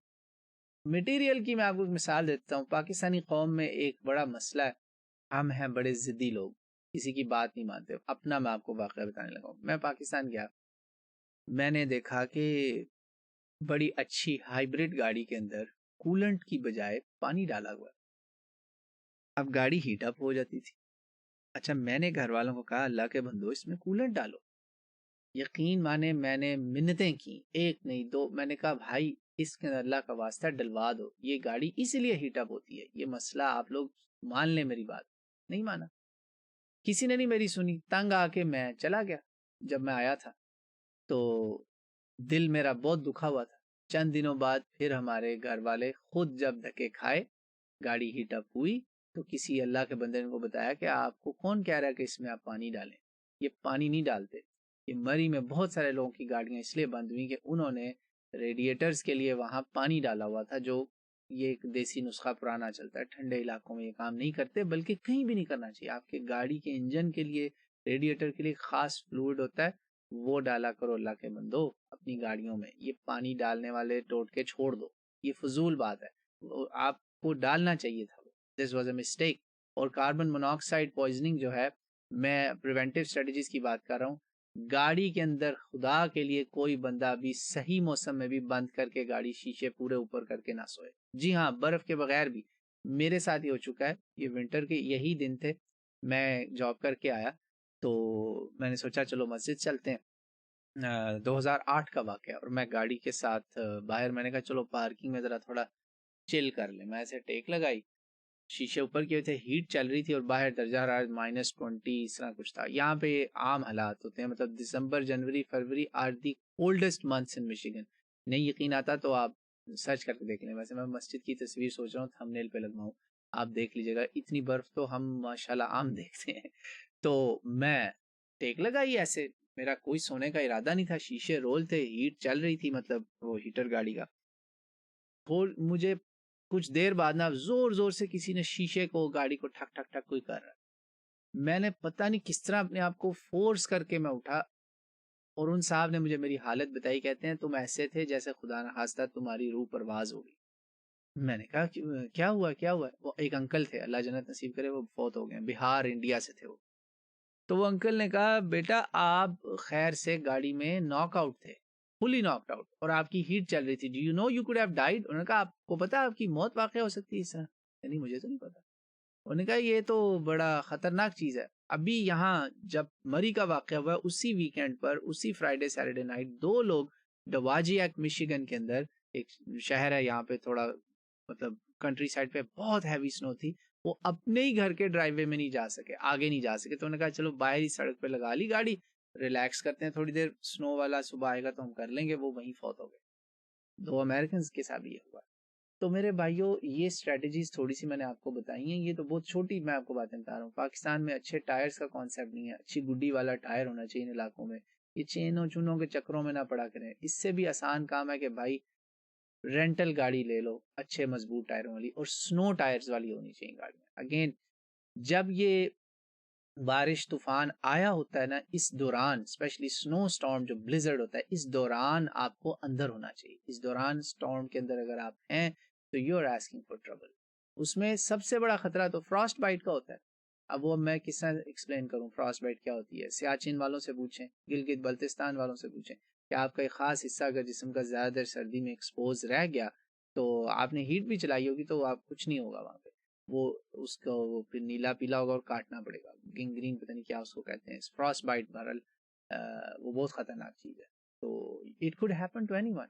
مٹیریل کی میں آپ کو ایک مثال دیتا ہوں. پاکستانی قوم میں ایک بڑا مسئلہ ہے, ہم ہیں بڑے ضدی لوگ, کسی کی بات نہیں مانتے. اپنا میں آپ کو واقعہ بتانے لگا ہوں. میں پاکستان گیا, میں نے دیکھا کہ بڑی اچھی ہائیبریڈ گاڑی کے اندر کولنٹ کی بجائے پانی ڈالا ہوا ہے. اب گاڑی ہیٹ اپ ہو جاتی تھی. اچھا, میں نے گھر والوں کو کہا اللہ کے بندو اس میں کولنٹ ڈالو. یقین مانے میں نے منتیں کی, ایک نہیں دو. میں نے کہا بھائی اس کے اندر اللہ کا واسطہ ڈلوا دو, یہ گاڑی اسی لیے ہیٹ اپ ہوتی ہے, یہ مسئلہ آپ لوگ مان لیں. میری بات نہیں مانا, کسی نے نہیں میری سنی. تنگ آ کے میں چلا گیا. جب میں آیا تھا تو دل میرا بہت دکھا ہوا تھا. چند دنوں بعد پھر ہمارے گھر والے خود جب دھکے کھائے, گاڑی ہیٹ اپ ہوئی, تو کسی اللہ کے بندے نے کو بتایا کہ آپ کو کون کہہ رہا ہے کہ اس میں آپ پانی ڈالیں. یہ پانی نہیں ڈالتے. یہ مری میں بہت سارے لوگوں کی گاڑیاں اس لیے بند ہوئی کہ انہوں نے ریڈیٹرز کے لیے وہاں پانی ڈالا ہوا تھا, جو یہ ایک دیسی نسخہ پرانا چلتا ہے. ٹھنڈے علاقوں میں یہ کام نہیں کرتے, بلکہ کہیں بھی نہیں کرنا چاہیے. آپ کے گاڑی کے انجن کے لیے, ریڈیٹر کے لیے خاص فلوئڈ ہوتا ہے, وہ ڈالا کرو اللہ کے بندو اپنی گاڑیوں میں. یہ پانی ڈالنے والے ٹوٹکے چھوڑ دو, یہ فضول بات ہے. آپ کو ڈالنا چاہیے تھا. This was a mistake. اور کاربن مونوکسائڈ پوائزننگ جو ہے, میں پریونٹیو اسٹریٹجیز کی بات کر رہا ہوں. گاڑی کے اندر خدا کے لیے کوئی بندہ بھی صحیح موسم میں بھی بند کر کے گاڑی شیشے پورے اوپر کر کے نہ سوئے. جی ہاں, برف کے بغیر بھی. میرے ساتھ ہی ہو چکا ہے. یہ ونٹر کے یہی دن تھے, میں جاب کر کے آیا تو میں نے سوچا چلو مسجد چلتے ہیں. 2008 کا واقعہ, اور میں گاڑی کے ساتھ باہر, میں نے کہا چلو پارکنگ میں ذرا تھوڑا چل کر لیں. میں ایسے ٹیک لگائی, شیشے اوپر کیے تھے, ہیٹ چل رہی تھی, اور باہر درجہ حرارت -20 اس طرح کچھ تھا. یہاں پہ عام حالات ہوتے ہیں, مطلب December, January, February are the coldest months in Michigan. نہیں یقین آتا تو آپ سرچ کر کے دیکھ لیں. ویسے میں مسجد کی تصویر سوچ رہا ہوں تھمبنیل پہ لگواؤں, آپ دیکھ لیجیے گا. اتنی برف تو ہم ماشاءاللہ عام دیکھتے ہیں. تو میں ٹیک لگائی ایسے, میرا کوئی سونے کا ارادہ نہیں تھا. شیشے رول تھے, ہیٹ چل رہی تھی, مطلب وہ ہیٹر گاڑی کا. مجھے کچھ دیر بعد نا زور زور سے کسی نے شیشے کو, گاڑی کو ٹھک ٹھک ٹھک کوئی کر رہا. میں نے پتہ نہیں کس طرح اپنے آپ کو فورس کر کے میں اٹھا, اور ان صاحب نے مجھے میری حالت بتائی. کہتے ہیں تم ایسے تھے جیسے خدا نہ خواستہ تمہاری روح پرواز ہو گئی. میں نے کہا کیا ہوا کیا ہوا. وہ ایک انکل تھے, اللہ جنت نصیب کرے, وہ فوت ہو گئے, بہار انڈیا سے تھے وہ. تو وہ انکل نے کہا بیٹا آپ خیر سے گاڑی میں ناک آؤٹ تھے, فلی ناکڈ آؤٹ, اور آپ کی ہیٹ چل رہی تھی. Do you know you could have died. انہوں نے کہا آپ کو پتا آپ کی موت واقع ہو سکتی ہے اس طرح. نہیں مجھے تو نہیں پتا. انہوں نے کہا یہ تو بڑا خطرناک چیز ہے. ابھی یہاں جب مری کا واقعہ ہوا, اسی ویکینڈ پر, اسی فرائیڈے سیٹرڈے نائٹ, 2 لوگ ڈواجیاک مشیگن کے اندر, ایک شہر ہے یہاں پہ تھوڑا مطلب کنٹری سائڈ پہ, بہت ہیوی سنو تھی, وہ اپنے ہی گھر کے ڈرائیو وے میں نہیں جا سکے, آگے نہیں جا سکے. تو انہوں نے کہا چلو باہر ہی سڑک پہ لگا لی گاڑی, ریلیکس کرتے ہیں تھوڑی دیر, سنو والا صبح آئے گا تو ہم کر لیں گے. وہ وہیں فوت ہو گئے. 2 امریکنز کے ساتھ بھی یہ ہوا. تو میرے بھائیوں, یہ اسٹریٹجیز تھوڑی سی میں نے آپ کو بتائی ہیں. یہ تو بہت چھوٹی میں آپ کو باتیں بتا رہا ہوں. پاکستان میں اچھے ٹائرز کا کانسیپٹ نہیں ہے. اچھی گڈی والا ٹائر ہونا چاہیے ان علاقوں میں. یہ چینوں چونوں کے چکروں میں نہ پڑا کریں. اس سے بھی آسان کام ہے کہ بھائی رینٹل گاڑی لے لو, اچھے مضبوط ٹائروں والی, اور سنو ٹائرز والی ہونی چاہیے گاڑیاں. اگین جب یہ بارش طوفان آیا ہوتا ہے نا, اس دوران اسپیشلی سنو اسٹارم جو بلیزرڈ ہوتا ہے, اس دوران آپ کو اندر ہونا چاہیے. اس دوران اسٹارم کے اندر اگر آپ ہیں تو you are asking for trouble. اس میں سب سے بڑا خطرہ تو فراسٹ بائٹ کا ہوتا ہے. اب وہ میں کس طرح ایکسپلین کروں فراسٹ بائٹ کیا ہوتی ہے؟ سیاچن والوں سے پوچھیں, گلگت بلتستان والوں سے پوچھیں کہ آپ کا ایک خاص حصہ اگر جسم کا زیادہ دیر سردی میں ایکسپوز رہ گیا تو آپ نے ہیٹ بھی چلائی ہوگی تو آپ کچھ نہیں ہوگا وہاں پہ, وہ اس کو وہ پھر نیلا پیلا ہوگا اور کاٹنا پڑے گا, گنگرین پتہ نہیں کیا اس کو کہتے ہیں. فراسٹ بائٹ بہرحال وہ بہت خطرناک چیز ہے, تو it could happen to anyone.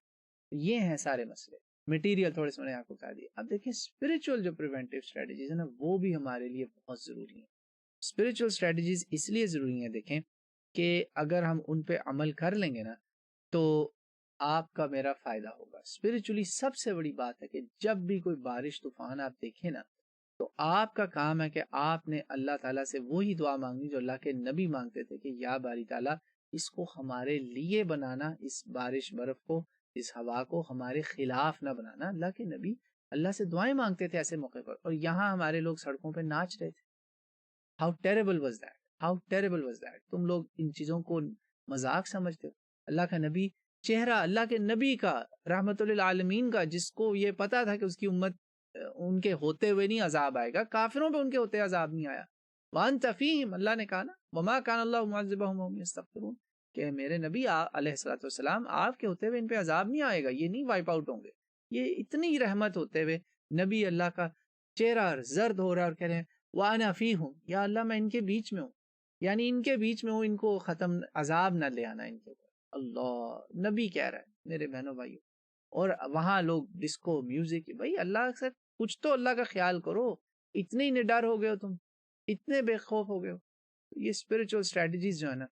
یہ ہیں سارے مسئلے. مٹیریل تھوڑے سے میں نے آپ کو بتا دیا. اب دیکھیں اسپرچل جو پریونٹیو اسٹریٹجیز ہیں نا وہ بھی ہمارے لیے بہت ضروری ہیں. اسپرچل اسٹریٹجیز اس لیے ضروری ہیں دیکھیں کہ اگر ہم ان پہ عمل کر لیں گے نا تو آپ کا میرا فائدہ ہوگا. اسپرچولی سب سے بڑی بات ہے کہ جب بھی کوئی بارش طوفان آپ دیکھیں نا تو آپ کا کام ہے کہ آپ نے اللہ تعالیٰ سے وہی دعا مانگنی جو اللہ کے نبی مانگتے تھے کہ یا باری تعالیٰ اس کو ہمارے لیے بنانا, اس بارش برف کو اس ہوا کو ہمارے خلاف نہ بنانا. اللہ کے نبی اللہ سے دعائیں مانگتے تھے ایسے موقع پر, اور یہاں ہمارے لوگ سڑکوں پہ ناچ رہے تھے. How terrible was that, how terrible was that. تم لوگ ان چیزوں کو مذاق سمجھتے ہو. اللہ کا نبی, چہرہ اللہ کے نبی کا رحمت للعالمین کا, جس کو یہ پتا تھا کہ اس کی امت ان کے ہوتے ہوئے نہیں عذاب آئے گا, کافروں پہ ان کے ہوتے عذاب نہیں آیا. وانت فیہم, اللہ نے کہا نا وما کان اللہ معذبہم وہم یستغفرون, کہ میرے نبی علیہ الصلوۃ والسلام آپ کے ہوتے ہوئے ان پہ عذاب نہیں آئے گا, یہ نہیں وائپ آؤٹ ہوں گے. یہ اتنی رحمت ہوتے ہوئے نبی اللہ کا چہرہ زرد ہو رہا ہے اور کہہ رہے ہیں وانا فیہم, یا اللہ میں ان کے بیچ میں ہوں, یعنی ان کے بیچ میں ہوں, ان کو ختم عذاب نہ لے آنا ان کے اوپر. اللہ نبی کہہ رہا ہے میرے بہنوں بھائیوں, اور وہاں لوگ ڈسکو میوزک. بھائی اللہ سے کچھ تو اللہ کا خیال کرو, اتنے ہی نڈر ہو گئے ہو تم, اتنے بے خوف ہو گئے ہو. یہ اسپرچل اسٹریٹجیز جو ہے نا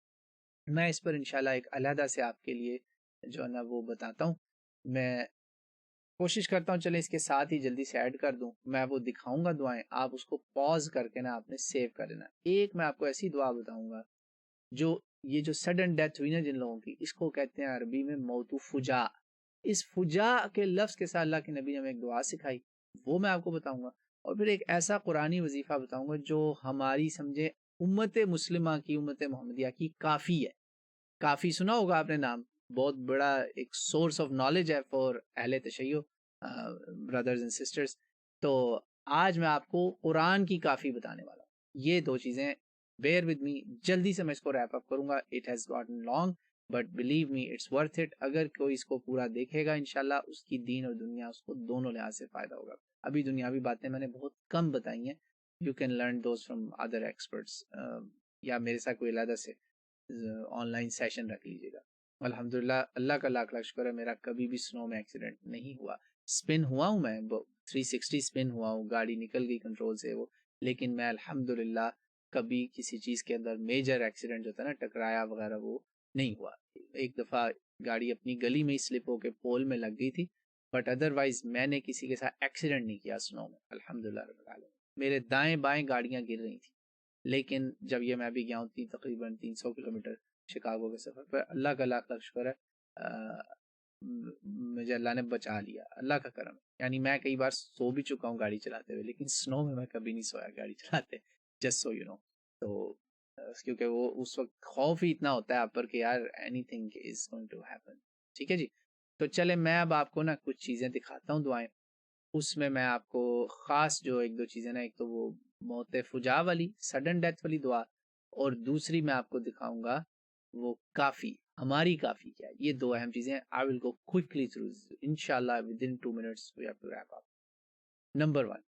میں اس پر انشاءاللہ ایک علیحدہ سے آپ کے لیے جو ہے نا وہ بتاتا ہوں. میں کوشش کرتا ہوں چلے اس کے ساتھ ہی جلدی سے ایڈ کر دوں, میں وہ دکھاؤں گا دعائیں, آپ اس کو پاز کر کے نا آپ نے سیو کر لینا. ایک میں آپ کو ایسی دعا بتاؤں گا جو یہ جو سڈن ڈیتھ ہوئی نا جن لوگوں کی, اس کو کہتے ہیں عربی میں موت فجا. اس فجا کے لفظ کے ساتھ اللہ کے نبی نے ہمیں ایک دعا سکھائی, وہ میں آپ کو بتاؤں گا. اور پھر ایک ایسا قرآنی وظیفہ بتاؤں گا جو ہماری سمجھے امت مسلمہ کی, امت محمدیہ کی کافی ہے. کافی سنا ہوگا آپ نے نام, بہت بڑا ایک سورس آف نالج ہے فار اہل تشیع برادرز اینڈ سسٹرز. تو آج میں آپ کو قرآن کی کافی بتانے والا ہوں. یہ دو چیزیں bear with me, جلدی سے میں اس کو ریپ اپ کروں گا. it has gotten long but believe me it's worth it. اگر کوئی اس کو پورا دیکھے گا انشاءاللہ اس کی دین اور دنیا اس کو دونوں لحاظ سے فائدہ ہوگا. ابھی دنیاوی باتیں میں نے بہت کم بتائی ہیں, you can learn those from other experts, یا میرے ساتھ کوئی علیحدہ سے آن لائن سیشن رکھ لیجیے گا. الحمدللہ اللہ کا لاکھ لاکھ شکر ہے, میرا کبھی بھی سنو میں ایکسیڈنٹ نہیں ہوا. اسپن ہوا ہوں میں 360 اسپن ہوا ہوں, گاڑی نکل گئی کنٹرول سے وہ, لیکن میں الحمدللہ کبھی کسی چیز کے اندر میجر ایکسیڈنٹ جو تھا نا, ٹکرایا وغیرہ, وہ نہیں ہوا. ایک دفعہ گاڑی اپنی گلی میں ہی سلپ ہو کے پول میں لگ گئی تھی, بٹ ادروائز میں نے کسی کے ساتھ ایکسیڈنٹ نہیں کیا سنو میں, الحمدللہ رب العالمین. میرے دائیں بائیں گاڑیاں گر رہی تھیں, لیکن جب یہ میں بھی گیا ہوں تقریباً 300 کلومیٹر شکاگو کے سفر پر, اللہ کا لاکھ لاکھ شکر ہے مجھے اللہ نے بچا لیا, اللہ کا کرم. یعنی میں کئی بار سو بھی چکا ہوں گاڑی چلاتے ہوئے, لیکن سنو میں کبھی نہیں سویا گاڑی چلاتے, جسٹ سو یو نو. تو کیونکہ وہ اس وقت خوف ہی اتنا ہوتا ہے آپ پر کہ یار anything is going to happen. ٹھیک ہے جی, تو چلے میں اب آپ کو نا کچھ چیزیں دکھاتا ہوں دعائیں. اس میں آپ کو خاص جو ایک دو چیزیں نا, ایک تو وہ موت فجا والی سڈن ڈیتھ والی دعا, اور دوسری میں آپ کو دکھاؤں گا وہ کافی, ہماری کافی کیا ہے. یہ دو اہم چیزیں. I will go quickly through inshallah within 2 minutes we have to wrap up. Number 1,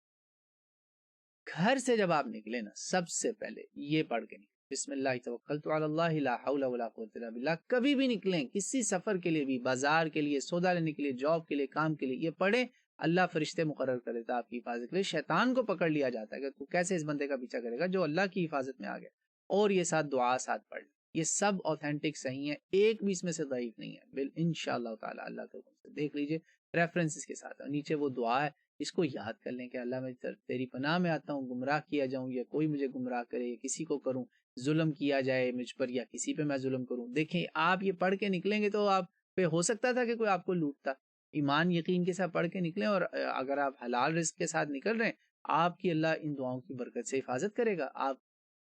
گھر سے جب آپ نکلے نا سب سے پہلے یہ پڑھ کے نکلیں, بسم اللہ توکلت علی اللہ لا حول ولا قوت الا باللہ. کبھی بھی نکلیں کسی سفر کے لیے بھی, بازار کے لیے, سودا لینے کے لیے, جاب کے لیے, کام کے لیے, یہ پڑھیں. اللہ فرشتے مقرر کر دیتا آپ کی حفاظت کے لیے. شیطان کو پکڑ لیا جاتا ہے کہ تو کیسے اس بندے کا پیچھا کرے گا جو اللہ کی حفاظت میں آ گیا. اور یہ ساتھ دعا ساتھ پڑھ لیں, یہ سب اوتھینٹک صحیح ہیں, ایک بھی اس میں سے ضعیف نہیں ہے. انشاءاللہ تعالی اللہ کے حکم سے دیکھ لیجئے ریفرنسز کے ساتھ. نیچے وہ دعا ہے, اس کو یاد کر لیں کہ اللہ میں تیری پناہ میں آتا ہوں, گمراہ کیا جاؤں یا کوئی مجھے گمراہ کرے, یا کسی کو کروں ظلم کیا جائے مجھ پر, یا کسی پہ میں ظلم کروں. دیکھیں آپ یہ پڑھ کے نکلیں گے تو آپ پہ ہو سکتا تھا کہ کوئی آپ کو لوٹتا. ایمان یقین کے ساتھ پڑھ کے نکلیں, اور اگر آپ حلال رزق کے ساتھ نکل رہے ہیں, آپ کی اللہ ان دعاؤں کی برکت سے حفاظت کرے گا. آپ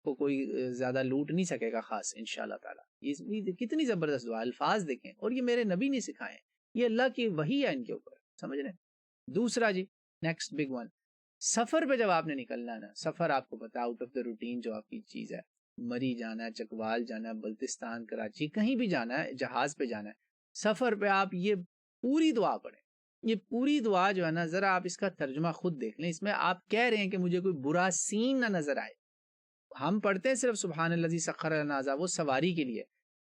کو کوئی زیادہ لوٹ نہیں سکے گا خاص انشاءاللہ تعالی. یہ کتنی زبردست دعا, الفاظ دیکھیں, اور یہ میرے نبی نے سکھائے ہیں, یہ اللہ کی وحی ہے ان کے اوپر, سمجھ رہے ہیں. دوسرا جی نیکسٹ بگ ون, سفر پہ جب آپ نے نکلنا نا، سفر آپ کو پتا آؤٹ آف دا روٹین جو آپ کی چیز ہے، مری جانا ہے، چکوال جانا ہے، بلتستان، کراچی، کہیں بھی جانا ہے، جہاز پہ جانا ہے، سفر پہ آپ یہ پوری دعا پڑھیں. یہ پوری دعا جو ہے نا، ذرا آپ اس کا ترجمہ خود دیکھ لیں. اس میں آپ کہہ رہے ہیں کہ مجھے کوئی برا سین نہ نظر آئے. ہم پڑھتے ہیں صرف سبحان الذی سخر لنا ھذا، وہ سواری کے لیے.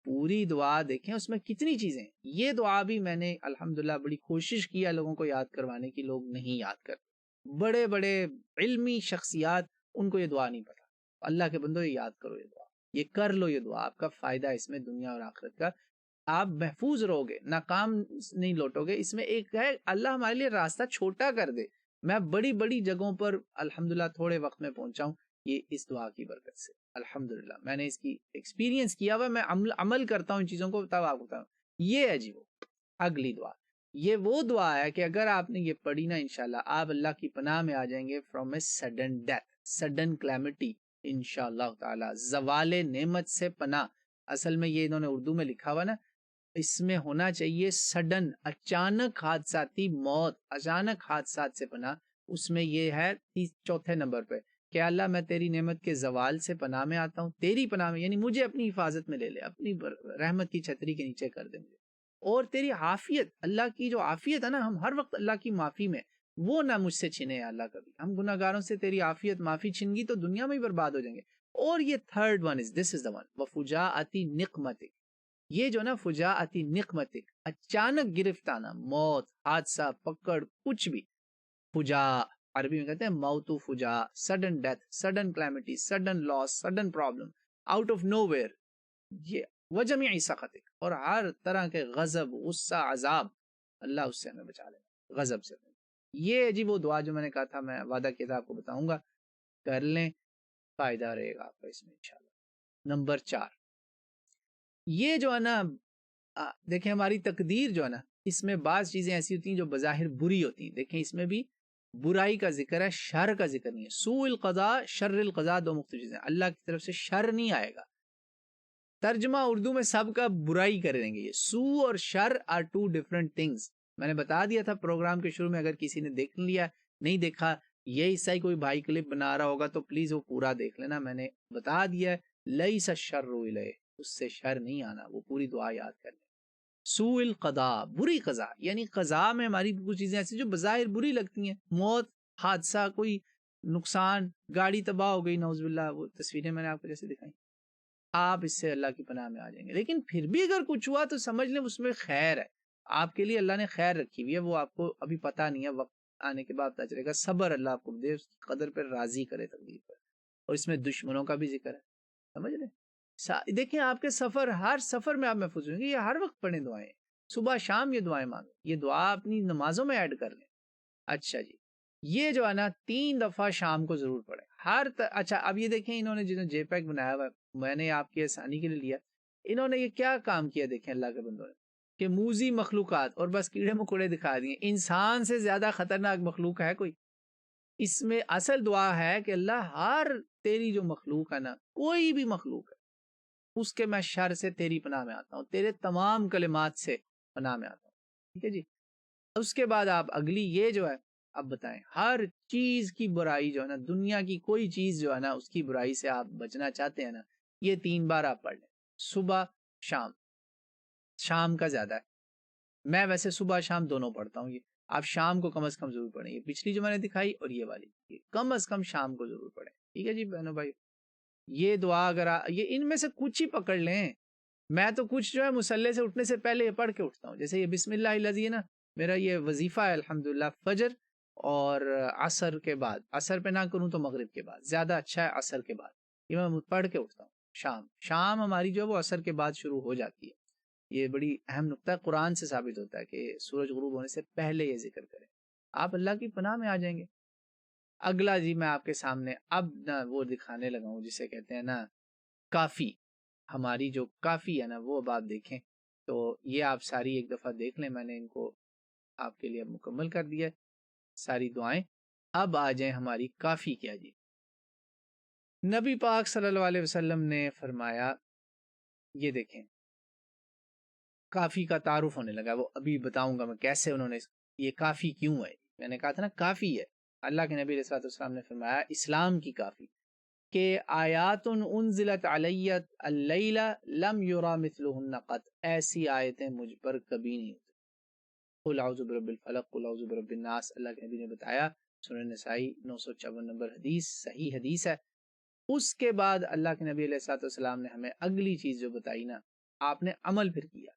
پوری دعا دیکھیں اس میں کتنی چیزیں. یہ دعا بھی میں نے الحمدللہ بڑی کوشش کیا لوگوں کو یاد کروانے کی، لوگ نہیں یاد کرتے. بڑے بڑے علمی شخصیات، ان کو یہ دعا نہیں پتا. اللہ کے بندو یہ یاد کرو، یہ دعا یہ کر لو. یہ دعا آپ کا فائدہ اس میں دنیا اور آخرت کا. آپ محفوظ رہو گے، ناکام نہیں لوٹو گے. اس میں ایک ہے اللہ ہمارے لیے راستہ چھوٹا کر دے. میں بڑی بڑی جگہوں پر الحمدللہ تھوڑے وقت میں پہنچا ہوں یہ اس دعا کی برکت سے. الحمدللہ میں نے اس کی ایکسپیرینس کیا ہوا، میں عمل کرتا ہوں ان چیزوں کو، تب آپ کو بتاؤں. یہ ہے جی وہ اگلی دعا. یہ وہ دعا ہے کہ اگر آپ نے یہ پڑھی نا، انشاءاللہ آپ اللہ کی پناہ میں آ جائیں گے from a sudden death, sudden calamity, انشاءاللہ تعالی زوال نعمت سے پناہ. اصل میں یہ انہوں نے اردو میں لکھا ہوا نا، اس میں ہونا چاہیے سڈن، اچانک حادثاتی موت، اچانک حادثات سے پناہ. اس میں یہ ہے چوتھے نمبر پہ کہ اللہ میں تیری نعمت کے زوال سے پناہ میں آتا ہوں. تیری پناہ میں یعنی مجھے اپنی حفاظت میں لے لے، اپنی رحمت کی چھتری کے نیچے کر دے مجھے. اور تیری عافیت، اللہ کی جو عافیت ہے نا، ہم ہر وقت اللہ کی معافی میں، وہ نہ مجھ سے چھنے یا اللہ کبھی. ہم گناہ گاروں سے تیری عافیت معافی چھن گی تو دنیا میں ہی برباد ہو جائیں گے. اور یہ third one is this is the one وفجاءتی نقمتک. یہ جو نا فجاءتی نقمتک، اچانک گرفت آنا، موت، حادثہ، پکڑ، کچھ بھی. فجا عربی میں کہتے ہیں موت فجا، sudden death, sudden calamity, sudden loss, sudden problem, out of nowhere ویئر. یہ وجميع سخطک، اور ہر طرح کے غضب، غصہ، عذاب، اللہ اس سے ہمیں بچا لے غضب سے. یہ جی وہ دعا جو میں نے کہا تھا، میں وعدہ کیا تھا آپ کو بتاؤں گا. کر لیں، فائدہ رہے گا آپ کا اس میں انشاءاللہ. نمبر 4، یہ جو ہے نا دیکھیں ہماری تقدیر جو ہے نا، اس میں بعض چیزیں ایسی ہوتی ہیں جو بظاہر بری ہوتی ہیں. دیکھیں اس میں بھی برائی کا ذکر ہے، شر کا ذکر نہیں ہے. سوء القضاء، شر القضاء دو مختلف چیزیں. اللہ کی طرف سے شر نہیں آئے گا. ترجمہ اردو میں سب کا برائی کر دیں گے. یہ سوء اور شر آر ٹو ڈفرنٹ تھنگس. میں نے بتا دیا تھا پروگرام کے شروع میں، اگر کسی نے دیکھ لیا نہیں دیکھا، یہ حصہ ہی کوئی بھائی کلپ بنا رہا ہوگا تو پلیز وہ پورا دیکھ لینا. میں نے بتا دیا لیس الشر الیہ، اس سے شر نہیں آنا. وہ پوری دعا یاد کر لیں. سوء القضاء، بری قضا، یعنی قضا میں ہماری کچھ چیزیں ایسی جو بظاہر بری لگتی ہیں، موت، حادثہ، کوئی نقصان، گاڑی تباہ ہو گئی نعوذ باللہ، وہ تصویریں میں نے آپ کو جیسے دکھائی. آپ اس سے اللہ کی پناہ میں آ جائیں گے. لیکن پھر بھی اگر کچھ ہوا تو سمجھ لیں اس میں خیر ہے، آپ کے لیے اللہ نے خیر رکھی ہوئی ہے. وہ آپ کو ابھی پتہ نہیں ہے، وقت آنے کے بعد پتہ چلے گا. صبر اللہ آپ کو دے، اس کی قدر پر راضی کرے تقدیر پر. اور اس میں دشمنوں کا بھی ذکر ہے، سمجھ لیں. دیکھیں آپ کے سفر، ہر سفر میں آپ محفوظ ہوئیں گے. یہ ہر وقت پڑھیں دعائیں، صبح شام یہ دعائیں مانگیں. یہ دعا اپنی نمازوں میں ایڈ کر لیں. اچھا جی، یہ جو ہے نا 3 دفعہ شام کو ضرور پڑھیں. اچھا اب یہ دیکھیں انہوں نے جنہوں جے پیک بنایا ہوا ہے، میں نے آپ کی آسانی کے لیے لیا. انہوں نے یہ کیا کام کیا دیکھیں اللہ کے بندوں نے، کہ موذی مخلوقات اور بس کیڑے مکوڑے دکھا دیے. انسان سے زیادہ خطرناک مخلوق ہے کوئی؟ اس میں اصل دعا ہے کہ اللہ ہر تیری جو مخلوق ہے نا، کوئی بھی مخلوق ہے، اس کے میں شر سے تیری پناہ میں آتا ہوں، تیرے تمام کلمات سے پناہ میں آتا ہوں. ٹھیک ہے جی. اس کے بعد آپ اگلی یہ جو ہے اب بتائیں، ہر چیز کی برائی جو ہے نا، دنیا کی کوئی چیز جو ہے نا اس کی برائی سے آپ بچنا چاہتے ہیں نا، یہ 3 بار آپ پڑھ لیں. صبح شام، شام کا زیادہ ہے، میں ویسے صبح شام دونوں پڑھتا ہوں. یہ آپ شام کو کم از کم ضرور پڑھیں. یہ پچھلی جو میں نے دکھائی اور یہ والی، یہ کم از کم شام کو ضرور پڑھیں. ٹھیک ہے جی بہنوں بھائی. یہ دعا اگر یہ ان میں سے کچھ ہی پکڑ لیں. میں تو کچھ جو ہے مصلی سے اٹھنے سے پہلے یہ پڑھ کے اٹھتا ہوں. جیسے یہ بسم اللہ الذی ہے نا، میرا یہ وظیفہ ہے الحمدللہ. فجر اور عصر کے بعد، عصر پہ نہ کروں تو مغرب کے بعد زیادہ اچھا ہے. عصر کے بعد یہ میں پڑھ کے اٹھتا ہوں. شام ہماری جو ہے وہ عصر کے بعد شروع ہو جاتی ہے. یہ بڑی اہم نقطہ ہے، قرآن سے ثابت ہوتا ہے کہ سورج غروب ہونے سے پہلے یہ ذکر کریں. آپ اللہ کی پناہ میں آ جائیں گے. اگلا جی میں آپ کے سامنے اب نہ وہ دکھانے لگا ہوں جسے کہتے ہیں نا کافی. ہماری جو کافی ہے نا وہ اب آپ دیکھیں تو یہ آپ ساری ایک دفعہ دیکھ لیں. میں نے ان کو آپ کے لیے مکمل کر دیا ہے ساری دعائیں. اب آ جائیں ہماری کافی کیا جی. نبی پاک صلی اللہ علیہ وسلم نے فرمایا، یہ دیکھیں کافی کا تعارف ہونے لگا. وہ ابھی بتاؤں گا میں کیسے انہوں نے یہ کافی کیوں ہے. میں نے کہا تھا نا کافی ہے. اللہ کے نبی علیہ الصلوۃ والسلام نے فرمایا اسلام کی کافی کہ آیات انزلت علیت اللیلہ لم یرا مثلہن قط، ایسی آیتیں مجھ پر کبھی نہیں ہوتی. قل اعوذ برب الفلق قل اعوذ برب الناس، اللہ کے نبی نے بتایا، سنن نسائی 954 نمبر حدیث، صحیح حدیث ہے. اس کے بعد اللہ کے نبی علیہ الصلوۃ والسلام نے ہمیں اگلی چیز جو بتائی نا، آپ نے عمل پھر کیا.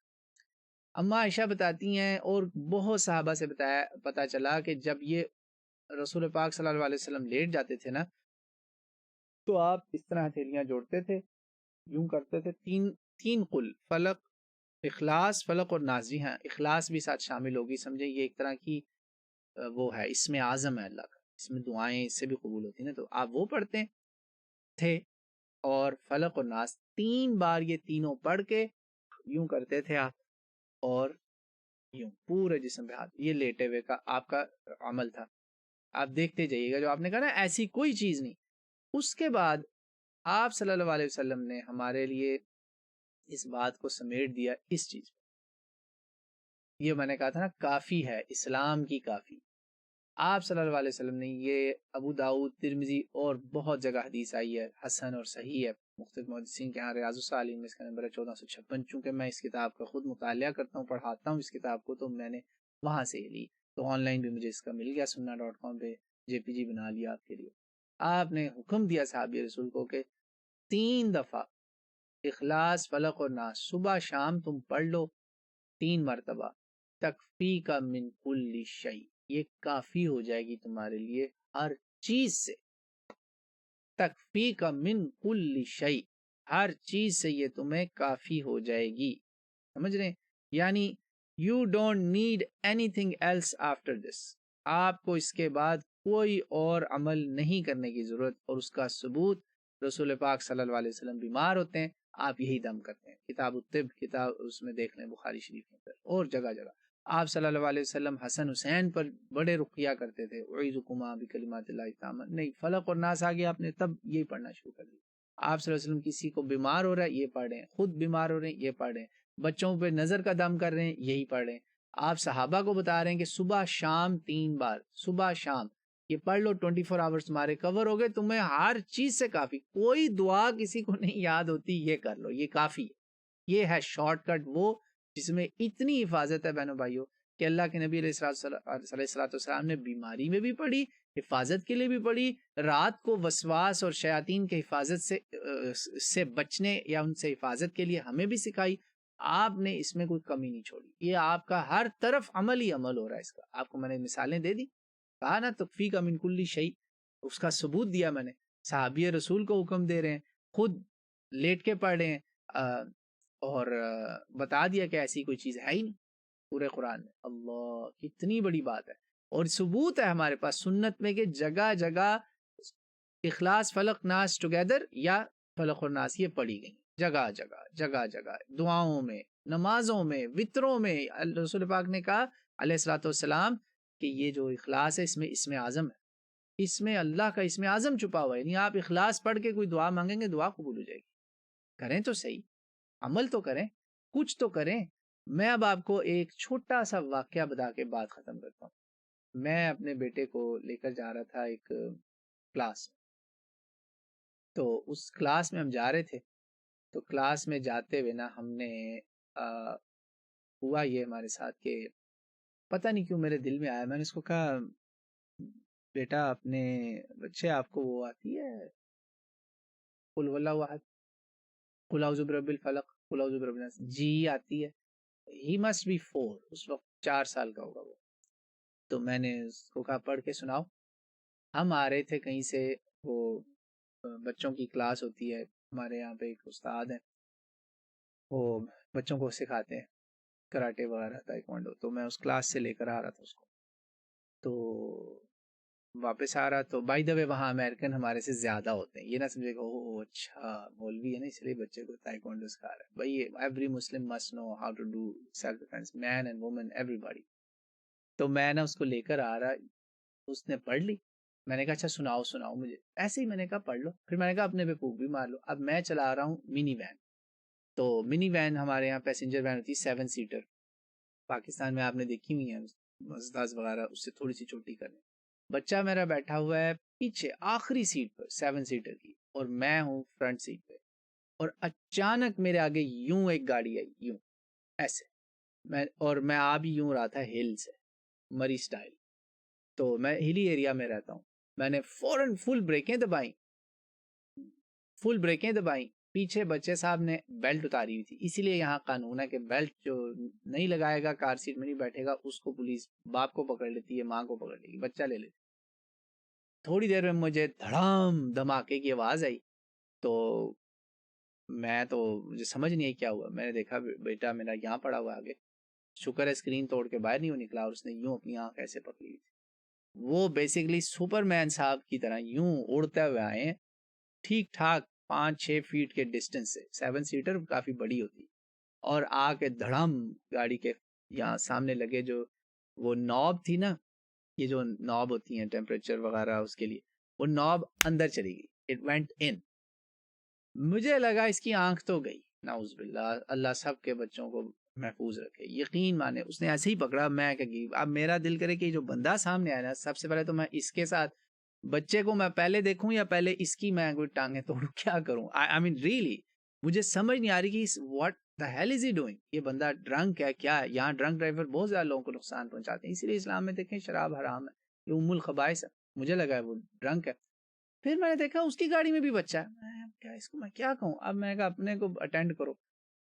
اما عائشہ بتاتی ہیں اور بہت صحابہ سے بتایا، پتہ چلا کہ جب یہ رسول پاک صلی اللہ علیہ وسلم لیٹ جاتے تھے نا، تو آپ اس طرح ہتھیلیاں جوڑتے تھے، یوں کرتے تھے، تین قل، فلق، اخلاص، فلق اور ناس. جی ہاں، اخلاص بھی ساتھ شامل ہوگی، سمجھے یہ ایک طرح کی وہ ہے، اس میں اعظم ہے اللہ کا، اس میں دعائیں اس سے بھی قبول ہوتی ہیں نا، تو آپ وہ پڑھتے تھے. اور فلق اور ناس 3 بار یہ تینوں پڑھ کے یوں کرتے تھے آپ، اور یوں پورے جسم پہ ہاتھ، یہ لیٹے ہوئے کا آپ کا عمل تھا. آپ دیکھتے جائیے گا، جو آپ نے کہا نا ایسی کوئی چیز نہیں. اس کے بعد آپ صلی اللہ علیہ وسلم نے ہمارے لیے اس بات کو سمیٹ دیا اس چیز پہ. یہ میں نے کہا تھا نا کافی ہے، اسلام کی کافی. آپ صلی اللہ علیہ وسلم نے یہ ابو داؤد، ترمذی اور بہت جگہ حدیث آئی ہے، حسن اور صحیح ہے، مختلف محدثین کے ہاں ریاض الصالحین میں اس کا نمبر ہے 1456. چونکہ میں اس کتاب کا خود مطالعہ کرتا ہوں، پڑھاتا ہوں اس کتاب کو، تو میں نے وہاں سے ہی لی، تو آن لائن بھی مجھے اس کا مل گیا، sunna.com پہ جے پی جی بنا لیا آپ کے لیے. آپ نے حکم دیا صحابی رسول کو کہ 3 دفعہ اخلاص، فلق اور ناس صبح شام تم پڑھ لو 3 مرتبہ، تکفی کا من کل شیء، یہ کافی ہو جائے گی تمہارے لیے ہر چیز سے. تکفی کا من کل شیء، ہر چیز سے یہ تمہیں کافی ہو جائے گی. سمجھ رہے ہیں؟ یعنی you don't need anything else after this, آپ کو اس کے بعد کوئی اور عمل نہیں کرنے کی ضرورت. اور اس کا ثبوت رسول پاک صلی اللہ علیہ وسلم بیمار ہوتے ہیں، آپ یہی دم کرتے ہیں. کتاب الطب، کتاب اس میں دیکھ لیں، بخاری شریف میں اور جگہ جگہ آپ صلی اللہ علیہ وسلم حسن حسین پر بڑے رقیہ کرتے تھے، اعیذکما بکلمات اللہ التامات. نہیں، فلق اور ناس آگے آپ نے تب یہی پڑھنا شروع کر دیا. آپ صلی اللہ علیہ وسلم کسی کو بیمار ہو رہا ہے یہ پڑھیں، خود بیمار ہو رہے ہیں یہ پڑھیں، بچوں پہ نظر کا دم کر رہے ہیں یہی پڑھیں. آپ صحابہ کو بتا رہے ہیں کہ صبح شام 3 بار، صبح شام یہ پڑھ لو، 24 آورز تمہارے کور ہو گئے، تمہیں ہر چیز سے کافی. کوئی دعا کسی کو نہیں یاد ہوتی، یہ کر لو، یہ کافی ہے. یہ ہے شارٹ کٹ، وہ جس میں اتنی حفاظت ہے بہنوں بھائیوں، کہ اللہ کے نبی علیہ الصلوۃ والسلام نے بیماری میں بھی پڑھی، حفاظت کے لیے بھی پڑھی، رات کو وسواس اور شیاطین کے حفاظت سے بچنے یا ان سے حفاظت کے لیے ہمیں بھی سکھائی. آپ نے اس میں کوئی کمی نہیں چھوڑی. یہ آپ کا ہر طرف عمل ہی عمل ہو رہا ہے. اس کا آپ کو میں نے مثالیں دے دی، کہا نا تکفی کا من کل شیء، اس کا ثبوت دیا میں نے. صحابی رسول کو حکم دے رہے ہیں، خود لیٹ کے پڑھ رہے ہیں، اور بتا دیا کہ ایسی کوئی چیز ہے ہی نہیں پورے قرآن میں. اللہ، کتنی بڑی بات ہے. اور ثبوت ہے ہمارے پاس سنت میں کہ جگہ جگہ اخلاص، فلق، ناس ٹوگیدر یا فلق اور ناس یہ پڑھی گئی، جگہ جگہ جگہ جگہ، دعاؤں میں، نمازوں میں، وطروں میں. رسول پاک نے کہا علیہ الصلوۃ والسلام کہ یہ جو اخلاص ہے اس میں اعظم ہے، اس میں اللہ کا اسم اعظم چھپا ہوا ہے. یعنی آپ اخلاص پڑھ کے کوئی دعا مانگیں گے، دعا قبول ہو جائے گی. کریں تو صحیح، عمل تو کریں، کچھ تو کریں. میں اب آپ کو ایک چھوٹا سا واقعہ بتا کے بات ختم کرتا ہوں. میں اپنے بیٹے کو لے کر جا رہا تھا ایک کلاس، تو اس کلاس میں ہم جا رہے تھے. تو کلاس میں جاتے ہوئے نا ہم نے ہوا یہ ہمارے ساتھ کہ پتہ نہیں کیوں میرے دل میں آیا، میں نے اس کو کہا بیٹا اپنے بچے آپ کو وہ آتی ہے قل هو اللہ احد، قل اعوذ برب الفلق، قل اعوذ برب الناس؟ جی آتی ہے. ہی مسٹ بی 4، اس وقت 4 سال کا ہوگا وہ. تو میں نے اس کو کہا پڑھ کے سناؤ. ہم آ رہے تھے کہیں سے، وہ بچوں کی کلاس ہوتی ہے ہمارے یہاں پہ، ایک استاد ہیں وہ بچوں کو سکھاتے ہیں کراٹے وغیرہ، تائیکوانڈو. تو میں اس کلاس سے لے کر آ رہا تھا اس کو، تو واپس آ رہا. تو بائی دا وے وہاں امریکن ہمارے سے زیادہ ہوتے ہیں، یہ نہ سمجھے کہ او اچھا مولوی ہے نا اس لیے بچے کو تائیکوانڈو سکھا رہا ہے. بھائی every Muslim must know how to do self defence, man and woman everybody. تو میں نا اس کو لے کر آ رہا، اس نے پڑھ لی. میں نے کہا اچھا سناؤ مجھے. ایسے ہی میں نے کہا پڑھ لو. پھر میں نے کہا اپنے پہ پھونک بھی مار لو. اب میں چلا رہا ہوں منی وین. تو منی وین ہمارے یہاں پیسنجر وین ہوتی ہے 7 سیٹر، پاکستان میں آپ نے دیکھی ہوئی ہیں مزداز وغیرہ، اس سے تھوڑی سی چھوٹی کریں. بچہ میرا بیٹھا ہوا ہے پیچھے آخری سیٹ پر 7 سیٹر کی، اور میں ہوں فرنٹ سیٹ پہ، اور اچانک میرے آگے یوں ایک گاڑی آئی، یوں ایسے، میں آ بھی یوں رہا تھا ہل سے، مری سٹائل، تو میں ہلی ایریا میں رہتا ہوں، میں نے فوراً فل بریکیں دبائیں، پیچھے بچے صاحب نے بیلٹ اتاری ہوئی تھی، اسی لیے یہاں قانون ہے کہ بیلٹ جو نہیں لگائے گا، کار سیٹ میں نہیں بیٹھے گا، اس کو پولیس باپ کو پکڑ لیتی ہے، ماں کو پکڑ لے گی، بچہ لے لیتی۔ تھوڑی دیر میں مجھے دھڑام دھماکے کی آواز آئی، تو مجھے سمجھ نہیں آئی کیا ہوا، میں نے دیکھا بیٹا میرا یہاں پڑا ہوا آگے، شکر ہے اسکرین توڑ کے باہر نہیں ہو نکلا، اور اس نے یوں اپنی آنکھ ایسے پکڑی ہوئی تھی۔ وہ بیسیکلی سپر مین صاحب کی طرح یوں اڑتے ہوئے آئے ہیں، ٹھیک ٹھاک 5-6 فیٹ کے ڈسٹینس سے، 7 سیٹر کافی بڑی ہوتی، اور آ کے دھڑم گاڑی کے یہاں سامنے لگے، جو وہ نوب تھی نا، یہ جو نوب ہوتی ہیں ٹیمپریچر وغیرہ اس کے لیے، وہ نوب اندر چلی گئی، اٹ وینٹ ان، مجھے لگا اس کی آنکھ تو گئی، نعوذ باللہ، اللہ سب کے بچوں کو محفوظ رکھے، یقین مانے اس نے ایسے ہی پکڑا، میں کہ اب میرا دل کرے کہ جو بندہ سامنے آیا نا، سب سے پہلے تو میں اس کے ساتھ بچے کو میں پہلے دیکھوں یا پہلے اس کی میں کوئی ٹانگیں توڑوں، کیا کروں؟ I mean really مجھے سمجھ نہیں آ رہی کہ what the hell is he doing، یہ بندہ ڈرنک ہے کیا ہے؟ یہاں ڈرنک ڈرائیور بہت زیادہ لوگوں کو نقصان پہنچاتے ہیں، اسی لیے اسلام میں دیکھیں شراب حرام ہے، یہ ام الخبائث ہے، مجھے لگا ہے وہ ڈرنک ہے، پھر میں نے دیکھا اس کی گاڑی میں بھی بچہ ہے، اس کو میں کیا کہوں؟ اب میں کہا اپنے کو اٹینڈ کرو،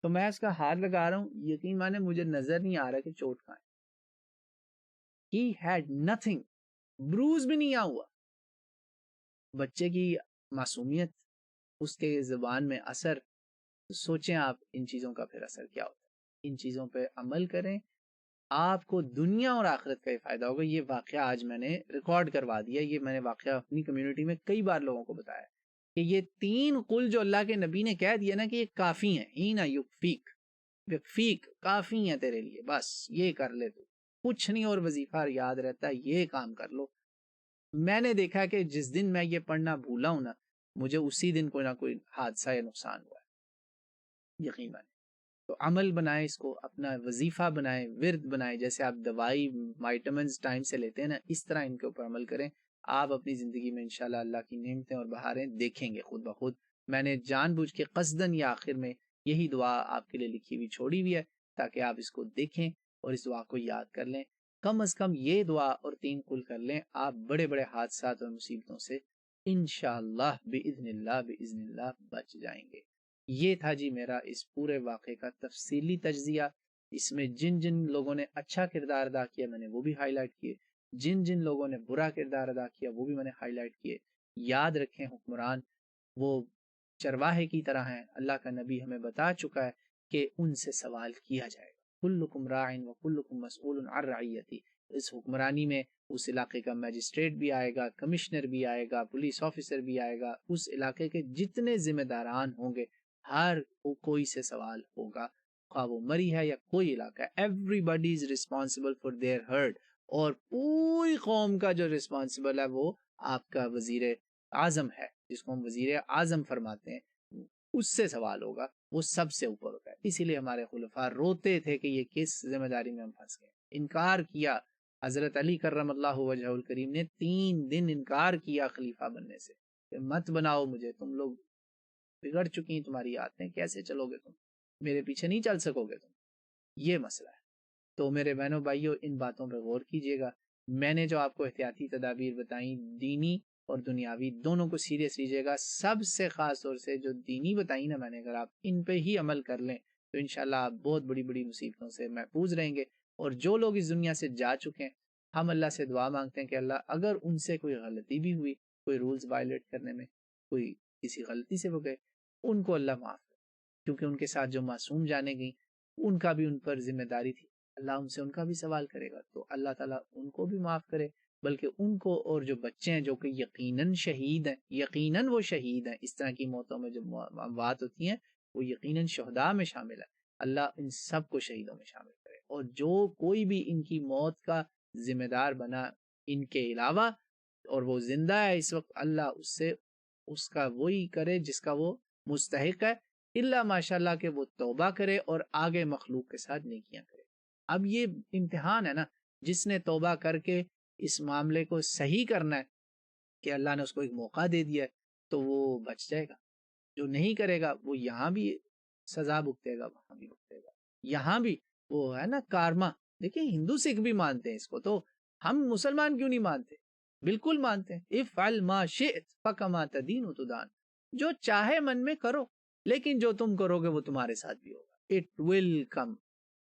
تو میں اس کا ہاتھ لگا رہا ہوں، یقین مانے مجھے نظر نہیں آ رہا کہ چوٹ کہاں ہے، he had nothing، بروز بھی نہیں ہوا، بچے کی معصومیت، اس کے زبان میں اثر، سوچیں آپ ان چیزوں کا پھر اثر کیا ہوتا ہے، ان چیزوں پہ عمل کریں، آپ کو دنیا اور آخرت کا ہی فائدہ ہوگا۔ یہ واقعہ آج میں نے ریکارڈ کروا دیا، یہ میں نے واقعہ اپنی کمیونٹی میں کئی بار لوگوں کو بتایا کہ یہ 3 قل جو اللہ کے نبی نے کہہ دیا نا کہ یہ کافی ہیں، ہی نا یکفیک کافی ہیں تیرے لیے، بس یہ کر لے، تو کچھ نہیں اور وظیفہ یاد رہتا ہے، یہ کام کر لو۔ میں نے دیکھا کہ جس دن میں یہ پڑھنا بھولا ہوں نا، مجھے اسی دن کوئی نہ کوئی حادثہ یا نقصان ہوا ہے، یقین مانے۔ تو عمل بنائیں، اس کو اپنا وظیفہ بنائیں، ورد بنائیں، جیسے آپ دوائی وائٹامنز ٹائم سے لیتے ہیں نا، اس طرح ان کے اوپر عمل کریں، آپ اپنی زندگی میں انشاءاللہ اللہ کی نعمتیں اور بہاریں دیکھیں گے خود بخود۔ میں نے جان بوجھ کے قصدن یا آخر میں یہی دعا آپ کے لیے لکھی ہوئی چھوڑی ہوئی ہے، تاکہ آپ اس کو دیکھیں اور اس دعا کو یاد کر لیں، کم از کم یہ دعا اور 3 قل کر لیں، آپ بڑے بڑے حادثات اور مصیبتوں سے انشاءاللہ بإذن اللہ بچ جائیں گے۔ یہ تھا جی میرا اس پورے واقعے کا تفصیلی تجزیہ، اس میں جن جن لوگوں نے اچھا کردار ادا کیا میں نے وہ بھی ہائی لائٹ کیے، جن جن لوگوں نے برا کردار ادا کیا وہ بھی میں نے ہائی لائٹ کیے۔ یاد رکھیں حکمران وہ چرواہے کی طرح ہیں، اللہ کا نبی ہمیں بتا چکا ہے کہ ان سے سوال کیا جائے گا، کلکم راعٍ وکلکم مسئول عن رعیتہ، اس حکمرانی میں اس علاقے کا میجسٹریٹ بھی آئے گا، کمشنر بھی آئے گا، پولیس آفیسر بھی آئے گا، اس علاقے کے جتنے ذمہ داران ہوں گے ہر کوئی سے سوال ہوگا، خواہ وہ مری ہے یا کوئی علاقہ ہے، everybody is responsible for their hurt, اور پوری قوم کا جو ریسپانسبل ہے وہ آپ کا وزیر اعظم ہے، جس کو ہم وزیر اعظم فرماتے ہیں، اس سے سوال ہوگا، وہ سب سے اوپر ہوتا ہے۔ اسی لیے ہمارے خلفاء روتے تھے کہ یہ کس ذمہ داری میں ہم پھنس گئے، انکار کیا، حضرت علی کرم اللہ وجہہ الکریم نے 3 دن انکار کیا خلیفہ بننے سے، کہ مت بناؤ مجھے، تم لوگ بگڑ چکی ہیں، تمہاری عادتیں، کیسے چلو گے تم، میرے پیچھے نہیں چل سکو گے تم، یہ مسئلہ ہے۔ تو میرے بہنوں بھائیوں ان باتوں پہ غور کیجئے گا، میں نے جو آپ کو احتیاطی تدابیر بتائیں دینی اور دنیاوی دونوں کو سیریس لیجئے گا، سب سے خاص طور سے جو دینی بتائیں نا میں نے، اگر آپ ان پہ ہی عمل کر لیں تو انشاءاللہ آپ بہت بڑی بڑی مصیبتوں سے محفوظ رہیں گے۔ اور جو لوگ اس دنیا سے جا چکے ہیں، ہم اللہ سے دعا مانگتے ہیں کہ اللہ اگر ان سے کوئی غلطی بھی ہوئی، کوئی رولز وائلیٹ کرنے میں، کوئی کسی غلطی سے وہ گئے، ان کو اللہ معاف کرے، کیونکہ ان کے ساتھ جو معصوم جانے گئیں ان کا بھی ان پر ذمہ داری تھی، اللہ ان سے ان کا بھی سوال کرے گا، تو اللہ تعالیٰ ان کو بھی معاف کرے، بلکہ ان کو اور جو بچے ہیں جو کہ یقیناً شہید ہیں، یقیناً وہ شہید ہیں، اس طرح کی موتوں میں جو اموات ہوتی ہیں وہ یقیناً شہداء میں شامل ہے، اللہ ان سب کو شہیدوں میں شامل کرے، اور جو کوئی بھی ان کی موت کا ذمہ دار بنا ان کے علاوہ اور وہ زندہ ہے اس وقت، اللہ اس سے اس کا وہی کرے جس کا وہ مستحق ہے، اللہ ماشاءاللہ کہ وہ توبہ کرے اور آگے مخلوق کے ساتھ نیکیاں کرے۔ اب یہ امتحان ہے نا، جس نے توبہ کر کے اس معاملے کو صحیح کرنا ہے کہ اللہ نے اس کو ایک موقع دے دیا ہے تو وہ بچ جائے گا. جو نہیں کرے گا وہ یہاں بھی سزا بھگتے گا وہاں بھی بھگتے گا. یہاں بھی وہ ہے نا کارما. دیکھیں ہندو سکھ بھی مانتے ہیں اس کو, تو ہم مسلمان کیوں نہیں مانتے؟ بالکل مانتے ہیں. افعل ما شئت فکما تدین تدان. جو چاہے من میں کرو, لیکن جو تم کرو گے وہ تمہارے ساتھ بھی ہوگا. It will come,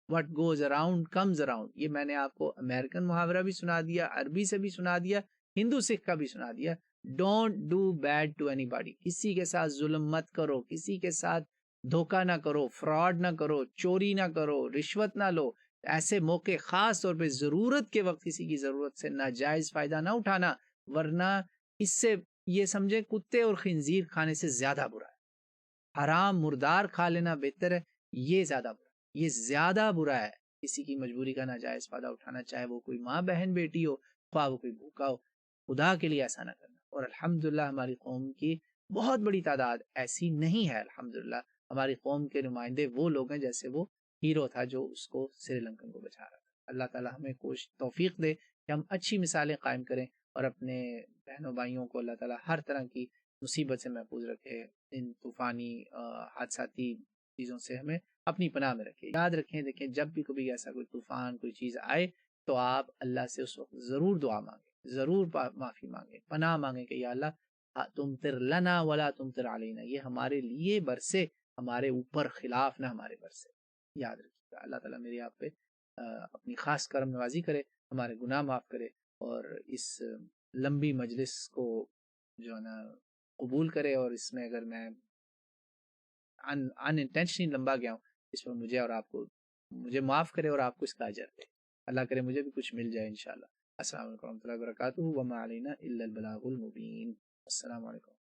what goes around comes around. یہ میں نے آپ کو امریکن محاورہ بھی سنا دیا, عربی سے بھی سنا دیا, ہندو سکھ کا بھی سنا دیا. Don't do bad to anybody. کسی کے ساتھ ظلم مت کرو, کسی کے ساتھ دھوکہ نہ کرو, فراڈ نہ کرو, چوری نہ کرو, رشوت نہ لو. ایسے موقع خاص طور پہ ضرورت کے وقت کسی کی ضرورت سے ناجائز فائدہ نہ اٹھانا, ورنہ اس سے یہ سمجھے کتے اور خنزیر کھانے سے زیادہ برا ہے. حرام مردار کھا لینا بہتر ہے, یہ زیادہ برا, یہ زیادہ برا ہے کسی کی مجبوری کا ناجائز فائدہ اٹھانا, چاہے وہ کوئی ماں بہن بیٹی ہو, خواہ وہ کوئی بھوکا ہو. خدا کے لیے ایسا نہ کرنا. اور الحمدللہ ہماری قوم کی بہت بڑی تعداد ایسی نہیں ہے. الحمدللہ ہماری قوم کے نمائندے وہ لوگ ہیں جیسے وہ ہیرو تھا جو اس کو سری لنکن کو بچا رہا تھا. اللہ تعالیٰ ہمیں توفیق دے کہ ہم اچھی مثالیں قائم کریں اور اپنے بہنوں بھائیوں کو اللہ تعالیٰ ہر طرح کی مصیبت سے محفوظ رکھے. ان طوفانی حادثاتی چیزوں سے ہمیں اپنی پناہ میں رکھے. یاد رکھیں, دیکھیں جب بھی کبھی ایسا کوئی طوفان کوئی چیز آئے تو آپ اللہ سے اس وقت ضرور دعا مانگیں, ضرور معافی مانگیں, پناہ مانگیں کہ یا اللہ تمطر لنا ولا تمطر علینا. یہ ہمارے لیے برسے, ہمارے اوپر خلاف نہ ہمارے برسے. یاد رکھیے گا. اللہ تعالیٰ میری آپ پہ اپنی خاص کرم نوازی کرے, ہمارے گناہ معاف کرے, اور اس لمبی مجلس کو جو ہے نا قبول کرے. اور اس میں اگر میں انٹینشنلی لمبا گیا ہوں, اس میں مجھے اور آپ کو مجھے معاف کرے اور آپ کو اس کا اجر دے. اللہ کرے مجھے بھی کچھ مل جائے انشاءاللہ. السلام علیکم ورحمۃ اللہ وبرکاتہ. وما علینا الا البلاغ المبین. السلام علیکم.